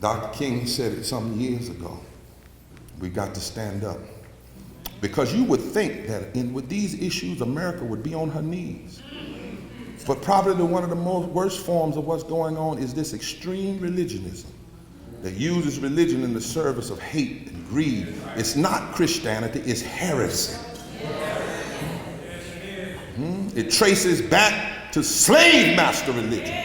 Dr. King said it some years ago, we got to stand up. Because you would think that with these issues, America would be on her knees. But probably one of the worst forms of what's going on is this extreme religionism that uses religion in the service of hate and greed. It's not Christianity, it's heresy. It traces back to slave master religion.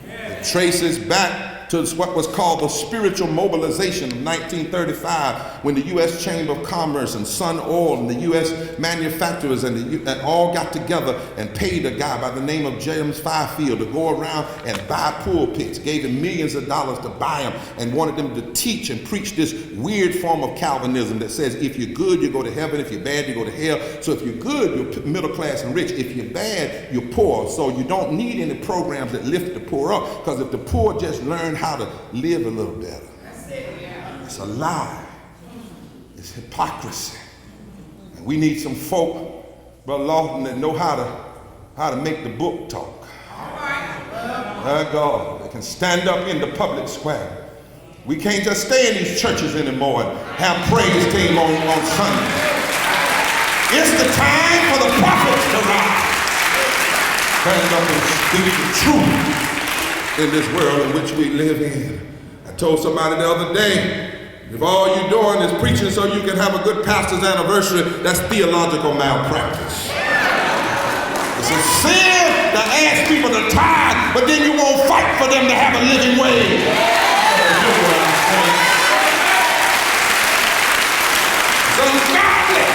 It traces back to what was called the spiritual mobilization of 1935, when the U.S. Chamber of Commerce and Sun Oil and the U.S. manufacturers and all got together and paid a guy by the name of James Fifield to go around and buy pulpits, gave him millions of dollars to buy them, and wanted them to teach and preach this weird form of Calvinism that says if you're good, you go to heaven, if you're bad, you go to hell. So if you're good, you're middle class and rich. If you're bad, you're poor. So you don't need any programs that lift the poor up, because if the poor just learn how to live a little better. It's a lie. It's hypocrisy. And we need some folk, Brother Lawton, that know how to make the book talk. My God, they can stand up in the public square. We can't just stay in these churches anymore and have praise team on Sunday. It's the time for the prophets to rise. Stand up and speak the truth in this world in which we live in. I told somebody the other day, if all you're doing is preaching so you can have a good pastor's anniversary, that's theological malpractice. It's a sin to ask people to tithe, but then you won't fight for them to have a living wage. It's ungodly.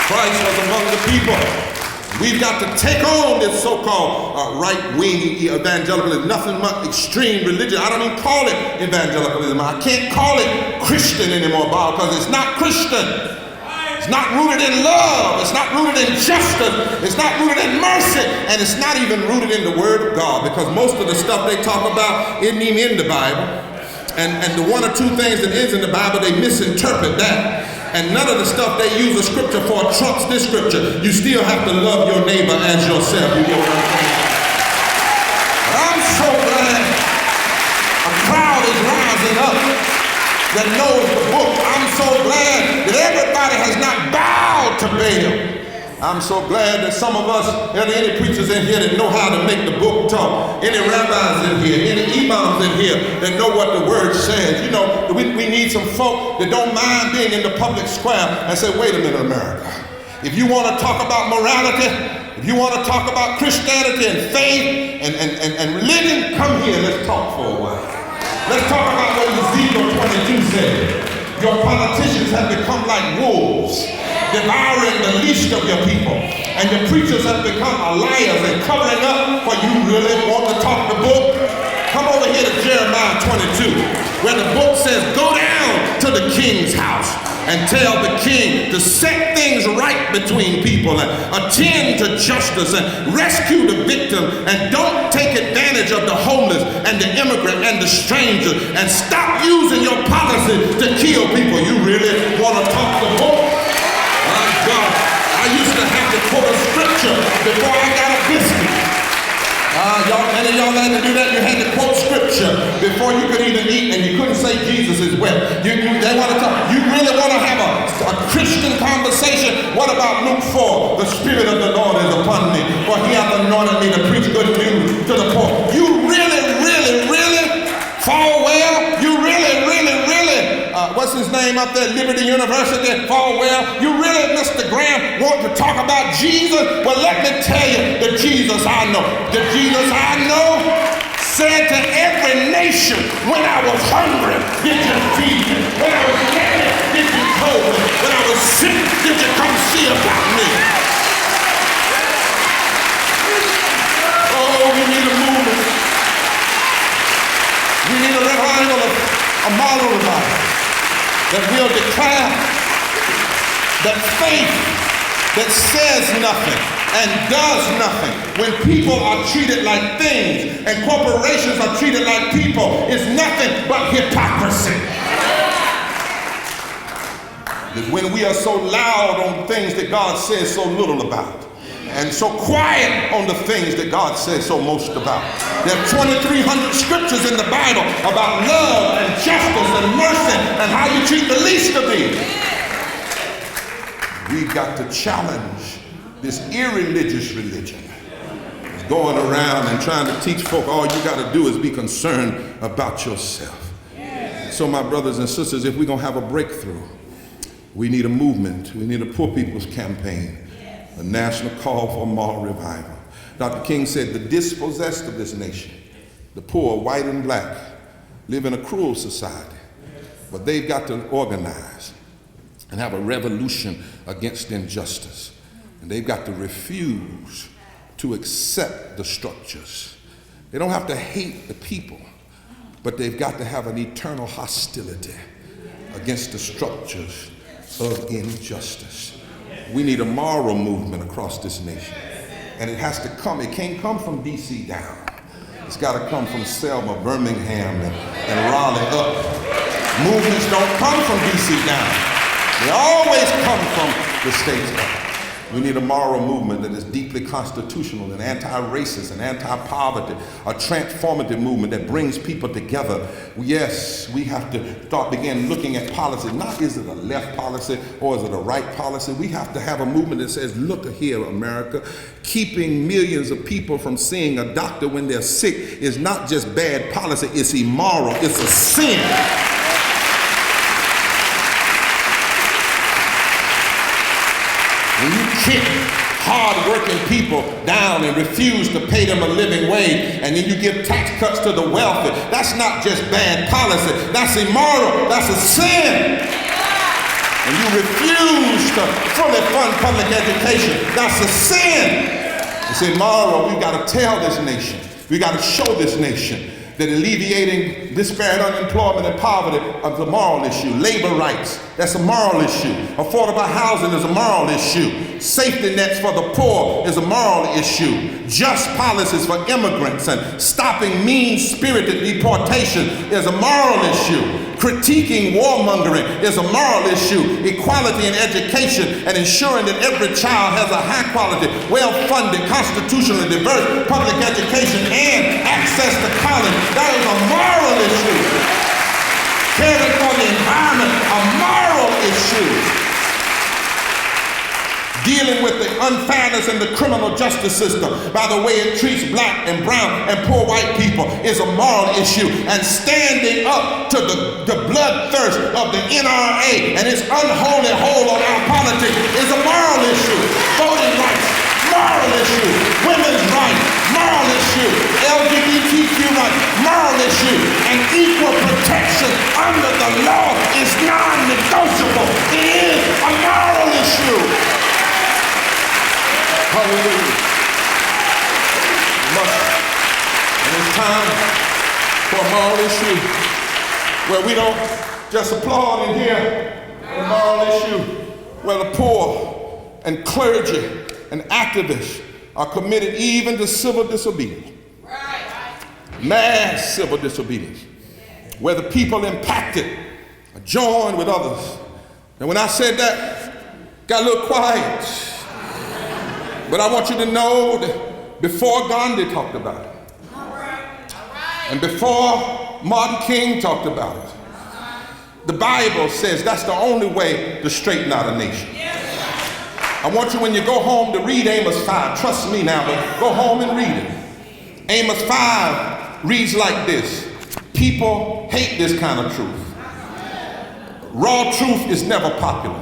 Christ was among the people. We've got to take on this so-called right-wing evangelicalism, nothing but extreme religion. I don't even call it evangelicalism. I can't call it Christian anymore, Bob, because it's not Christian. It's not rooted in love. It's not rooted in justice. It's not rooted in mercy. And it's not even rooted in the Word of God, because most of the stuff they talk about isn't even in the Bible. And the one or two things that is in the Bible, they misinterpret that. And none of the stuff they use a scripture for trumps this scripture. You still have to love your neighbor as yourself. You get what I'm saying? But I'm so glad a crowd is rising up that knows the book. I'm so glad that everybody has not bowed to Baal. I'm so glad that some of us, any preachers in here that know how to make the book talk, any rabbis in here, any imams in here that know what the word says. You know, we need some folk that don't mind being in the public square and say, wait a minute, America. If you want to talk about morality, if you want to talk about Christianity and faith and religion, come here, let's talk for a while. Let's talk about what Ezekiel 22 said. Your politicians have become like wolves, devouring the least of your people. And your preachers have become liars and covering up. For you really want to talk the book? Come over here to Jeremiah 22, where the book says, go down to the king's house and tell the king to set things right between people and attend to justice and rescue the victim, and don't take advantage of the homeless and the immigrant and the stranger, and stop using your policy to kill people. You really want to talk the book? My God, I used to have to quote a scripture before I got a biscuit. Any of y'all had to do that? You had to quote scripture before you could even eat, and you couldn't say Jesus is wet. They want to talk. You really want to have a Christian conversation? What about Luke 4? The Spirit of the Lord is upon me, for He hath anointed me to preach good news to the poor. You really fall well? You really what's his name up there, Liberty University at Falwell. You really, Mr. Graham, want to talk about Jesus? Well, let me tell you the Jesus I know. The Jesus I know said to every nation, when I was hungry, did you feed me? When I was naked, did you clothe me? When I was sick, did you come see about me? Oh, we need a movement. We need a revival, a model revival that will declare that faith that says nothing and does nothing when people are treated like things and corporations are treated like people is nothing but hypocrisy. That when we are so loud on things that God says so little about, and so quiet on the things that God says so most about. There are 2,300 scriptures in the Bible about love and justice and mercy and how you treat the least of these. We've got to challenge this irreligious religion that's going around and trying to teach folk all you got to do is be concerned about yourself. So my brothers and sisters, if we're going to have a breakthrough, we need a movement. We need a poor people's campaign. A national call for moral revival. Dr. King said the dispossessed of this nation, the poor, white and black, live in a cruel society, but they've got to organize and have a revolution against injustice. And they've got to refuse to accept the structures. They don't have to hate the people, but they've got to have an eternal hostility against the structures of injustice. We need a moral movement across this nation. And it has to come, it can't come from DC down. It's got to come from Selma, Birmingham, and Raleigh up. Movements don't come from DC down. They always come from the states up. We need a moral movement that is deeply constitutional and anti-racist and anti-poverty, a transformative movement that brings people together. Yes, we have to begin looking at policy. Not is it a left policy or is it a right policy? We have to have a movement that says, look here, America, keeping millions of people from seeing a doctor when they're sick is not just bad policy, it's immoral, it's a sin. When you kick hard-working people down and refuse to pay them a living wage, and then you give tax cuts to the wealthy, that's not just bad policy, that's immoral, that's a sin. And you refuse to fully fund public education, that's a sin. It's immoral. We've got to tell this nation, we've got to show this nation that alleviating disparate unemployment and poverty is a moral issue. Labor rights, that's a moral issue. Affordable housing is a moral issue. Safety nets for the poor is a moral issue. Just policies for immigrants and stopping mean-spirited deportation is a moral issue. Critiquing warmongering is a moral issue. Equality in education and ensuring that every child has a high-quality, well-funded, constitutionally diverse public education and access to college, that is a moral issue. Caring for the environment, a moral issue. Dealing with the unfairness in the criminal justice system by the way it treats black and brown and poor white people is a moral issue. And standing up to the bloodthirst of the NRA and its unholy hold on our politics is a moral issue. Voting rights, moral issue. Women's rights, moral issue. LGBTQ rights, moral issue. And equal protection under the law is non-negotiable. It is a moral issue. Hallelujah. And it's time for a moral issue where we don't just applaud in here. A moral issue where the poor and clergy and activists are committed even to civil disobedience. Mass civil disobedience. Where the people impacted are joined with others. And when I said that, got a little quiet. But I want you to know that before Gandhi talked about it, and before Martin King talked about it, the Bible says that's the only way to straighten out a nation. I want you, when you go home, to read Amos 5. Trust me now, but go home and read it. Amos 5 reads like this. People hate this kind of truth. Raw truth is never popular.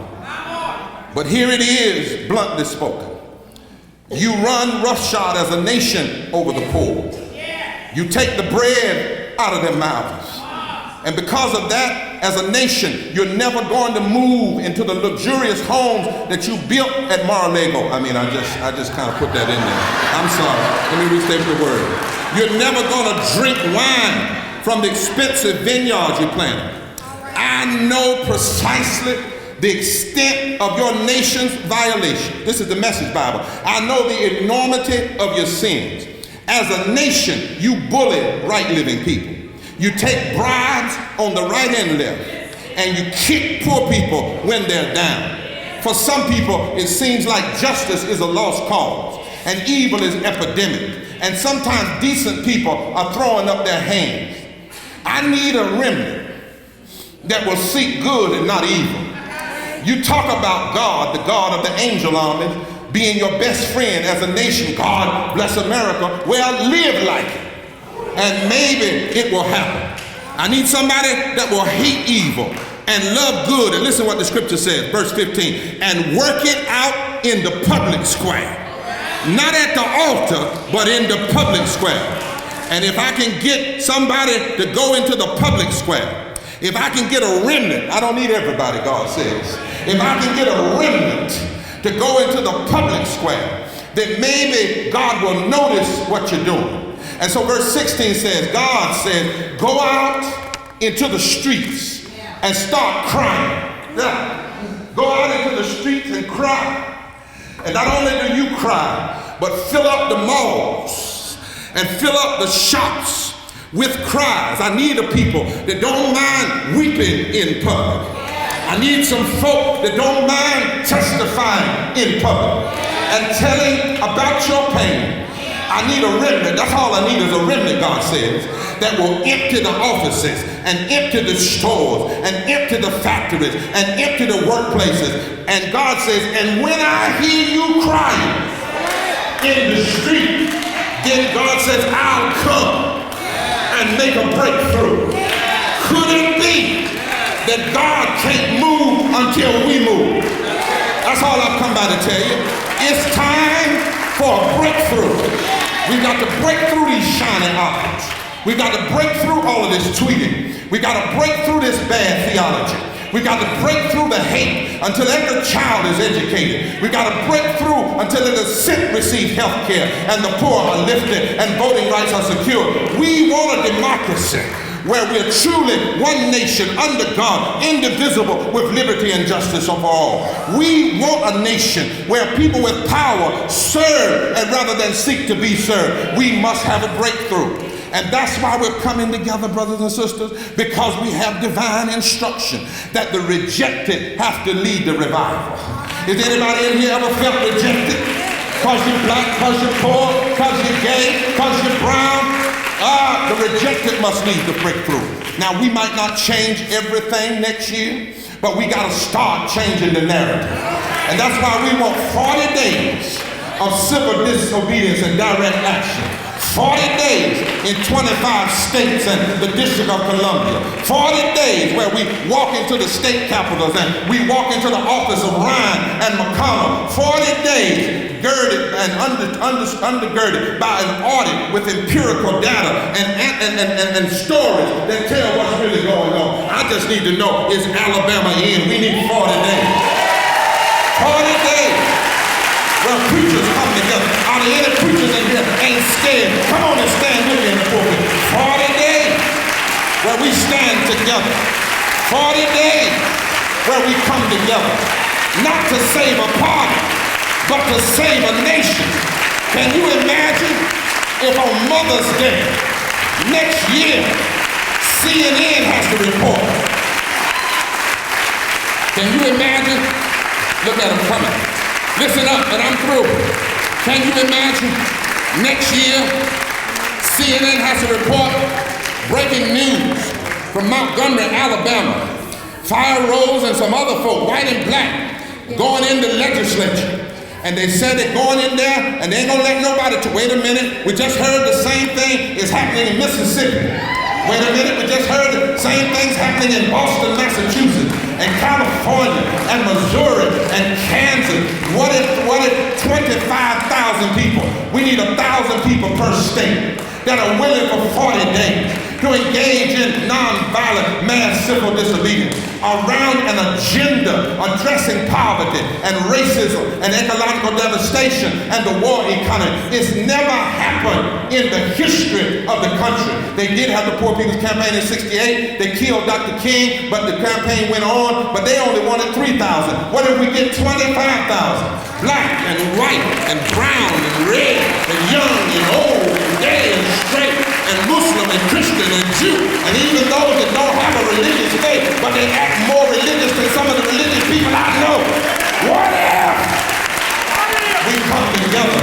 But here it is, bluntly spoken. You run roughshod as a nation over the poor. You take the bread out of their mouths. And because of that, as a nation, you're never going to move into the luxurious homes that you built at Mar-a-Lago. I just kind of put that in there. I'm sorry. Let me restate the word. You're never going to drink wine from the expensive vineyards you planted. I know precisely the extent of your nation's violation. This is the Message Bible. I know the enormity of your sins. As a nation, you bully right living people. You take bribes on the right and left, and you kick poor people when they're down. For some people, it seems like justice is a lost cause, and evil is epidemic, and sometimes decent people are throwing up their hands. I need a remnant that will seek good and not evil. You talk about God, the God of the angel armies, being your best friend as a nation. God bless America. Well, live like it, and maybe it will happen. I need somebody that will hate evil and love good. And listen what the scripture says, verse 15, and work it out in the public square. Not at the altar, but in the public square. And if I can get somebody to go into the public square, if I can get a remnant, I don't need everybody, God says. If I can get a remnant to go into the public square, then maybe God will notice what you're doing. And so verse 16 says, God said, go out into the streets and start crying. Yeah. Go out into the streets and cry. And not only do you cry, but fill up the malls and fill up the shops with cries. I need a people that don't mind weeping in public. I need some folk that don't mind testifying in public and telling about your pain. I need a remnant. That's all I need is a remnant, God says, that will empty the offices and empty the stores and empty the factories and empty the workplaces. And God says, and when I hear you crying in the street, then God says, I'll come and make a breakthrough. Could it be that God can't move until we move? That's all I've come by to tell you. It's time for a breakthrough. We've got to break through these shiny objects. We've got to break through all of this tweeting. We've got to break through this bad theology. We've got to break through the hate until every child is educated. We've got to break through until the sick receive health care and the poor are lifted and voting rights are secure. We want a democracy where we're truly one nation under God, indivisible, with liberty and justice for all. We want a nation where people with power serve and rather than seek to be served. We must have a breakthrough. And that's why we're coming together, brothers and sisters, because we have divine instruction that the rejected have to lead the revival. Is anybody in here ever felt rejected? Because you're black, because you're poor, because you're gay, because you're brown? The rejected must lead the breakthrough. Now, we might not change everything next year, but we got to start changing the narrative. And that's why we want 40 days of civil disobedience and direct action. 40 days in 25 states and the District of Columbia. 40 days where we walk into the state capitals and we walk into the office of Ryan and McConnell. 40 days girded and undergirded by an audit with empirical data and stories that tell what's really going on. I just need to know, is Alabama in? We need 40 days. 40 days where preachers come together. Are there any preachers in here ain't scared? Come on and stand with me in the pulpit. 40 days where we stand together. 40 days where we come together. Not to save a party, but to save a nation. Can you imagine if on Mother's Day next year CNN has to report? Can you imagine? Look at them coming. Listen up, and I'm through. Can you imagine next year CNN has to report breaking news from Montgomery, Alabama. Fire Rose and some other folk, white and black, going in the legislature. And they said they're going in there and they ain't gonna let nobody wait a minute, we just heard the same thing is happening in Mississippi. Wait a minute, we just heard the same thing's happening in Boston, Massachusetts. and California and Missouri and Kansas. What if 25,000 people? We need 1,000 people per state that are willing for 40 days to engage in nonviolent mass civil disobedience around an agenda addressing poverty and racism and ecological devastation and the war economy. It's never happened in the history of the country. They did have the Poor People's Campaign in '68. They killed Dr. King, but the campaign went on, but they only wanted 3,000. What if we get 25,000? Black and white and brown and red and young and old and gay and straight and Muslim and Christian and Jew, and even those that don't have a religious faith, but they act more religious than some of the religious people I know. What if we come together,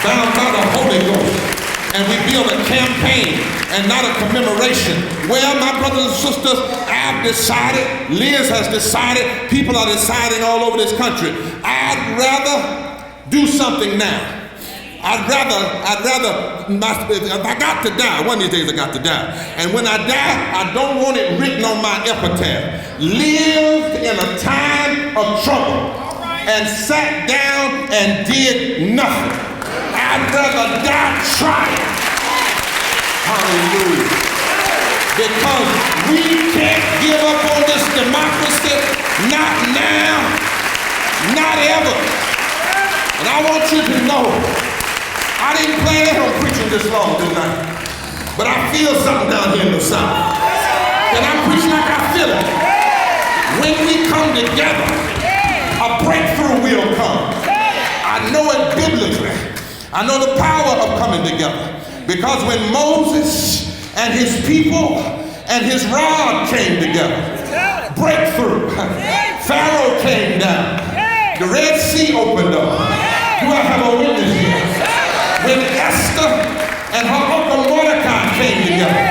bound by the Holy Ghost, and we build a campaign and not a commemoration? Well, my brothers and sisters, I've decided, Liz has decided, people are deciding all over this country. I'd rather do something now. I'd rather, if I got to die, one of these days I got to die. And when I die, I don't want it written on my epitaph. Lived in a time of trouble and sat down and did nothing. I'd rather die trying. Hallelujah. Because we can't give up on this democracy, not now, not ever. And I want you to know, I didn't plan on preaching this long tonight, but I feel something down here in the South. And I preach like I feel it. When we come together, a breakthrough will come. I know it biblically. I know the power of coming together. Because when Moses and his people and his rod came together, breakthrough. Pharaoh came down. The Red Sea opened up. Do I have a witness here? When Esther and her uncle Mordecai came together,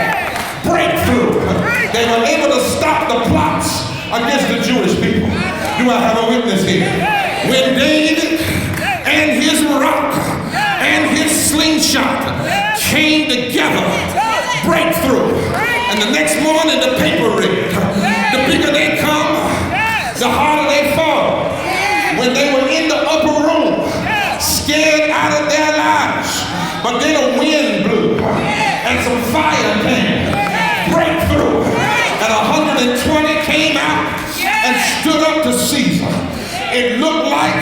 breakthrough. They were able to stop the plots against the Jewish people. Do I have a witness here? When David and his rock and his slingshot came together, breakthrough. And the next morning the paper read, the bigger they come, the harder they fall. When they were in the upper room, scared out of their lives, but then a wind blew and some fire came, breakthrough, and 120 came out and stood up to Caesar. It looked like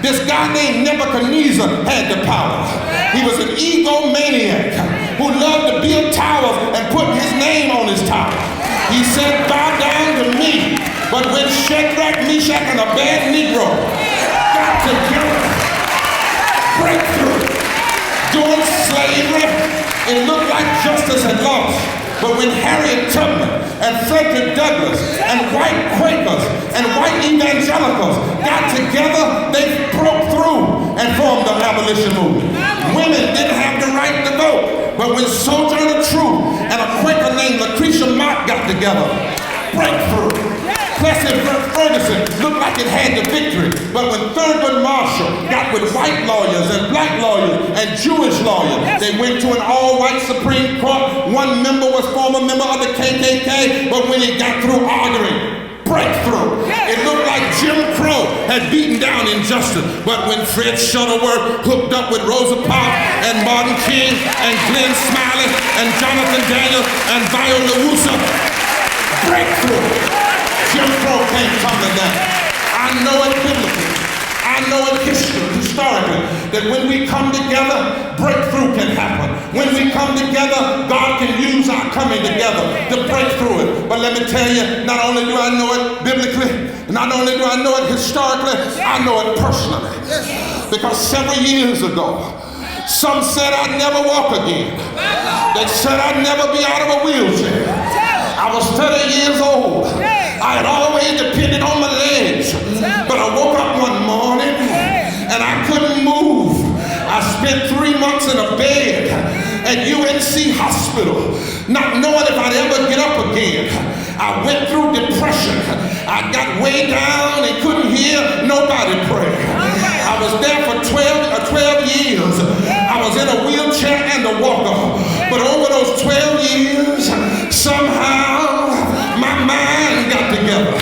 this guy named Nebuchadnezzar had the power. He was an egomaniac who loved to build towers and put his name on his tower. He said, bow down to me. But when Shadrach, Meshach, and Abednego got together, breakthrough. During slavery, it looked like justice had lost. But when Harriet Tubman and Frederick Douglass and white Quakers and white evangelicals got together, they broke through and formed the abolition movement. Women didn't have the right to vote. But when Sojourner Truth and a Quaker named Lucretia Mott got together, breakthrough. Plessy Ferguson looked like it had the victory, but when Thurgood Marshall got with white lawyers and black lawyers and Jewish lawyers, they went to an all-white Supreme Court. One member was former member of the KKK, but when he got through arguing, breakthrough. It looked like Jim Crow had beaten down injustice, but when Fred Shuttleworth hooked up with Rosa Parks and Martin King and Glenn Smiley and Jonathan Daniels and Viola Woosa, breakthrough. Jim Crow came tumbling down. I know it biblically. I know it historically, that when we come together, breakthrough can happen. When we come together, God can use our coming together to break through it. But let me tell you, not only do I know it biblically, not only do I know it historically, I know it personally. Because several years ago, some said I'd never walk again. They said I'd never be out of a wheelchair. I was 30 years old. I had always depended on my legs. But I woke up one morning and I couldn't move. I spent 3 months in a bed at UNC Hospital, not knowing if I'd ever get up again. I went through depression. I got way down and couldn't hear nobody pray. I was there for 12 years. I was in a wheelchair and a walker. But over those 12 years, somehow my mind got together.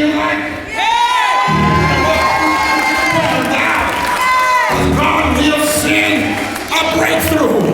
feel like? God will send a breakthrough.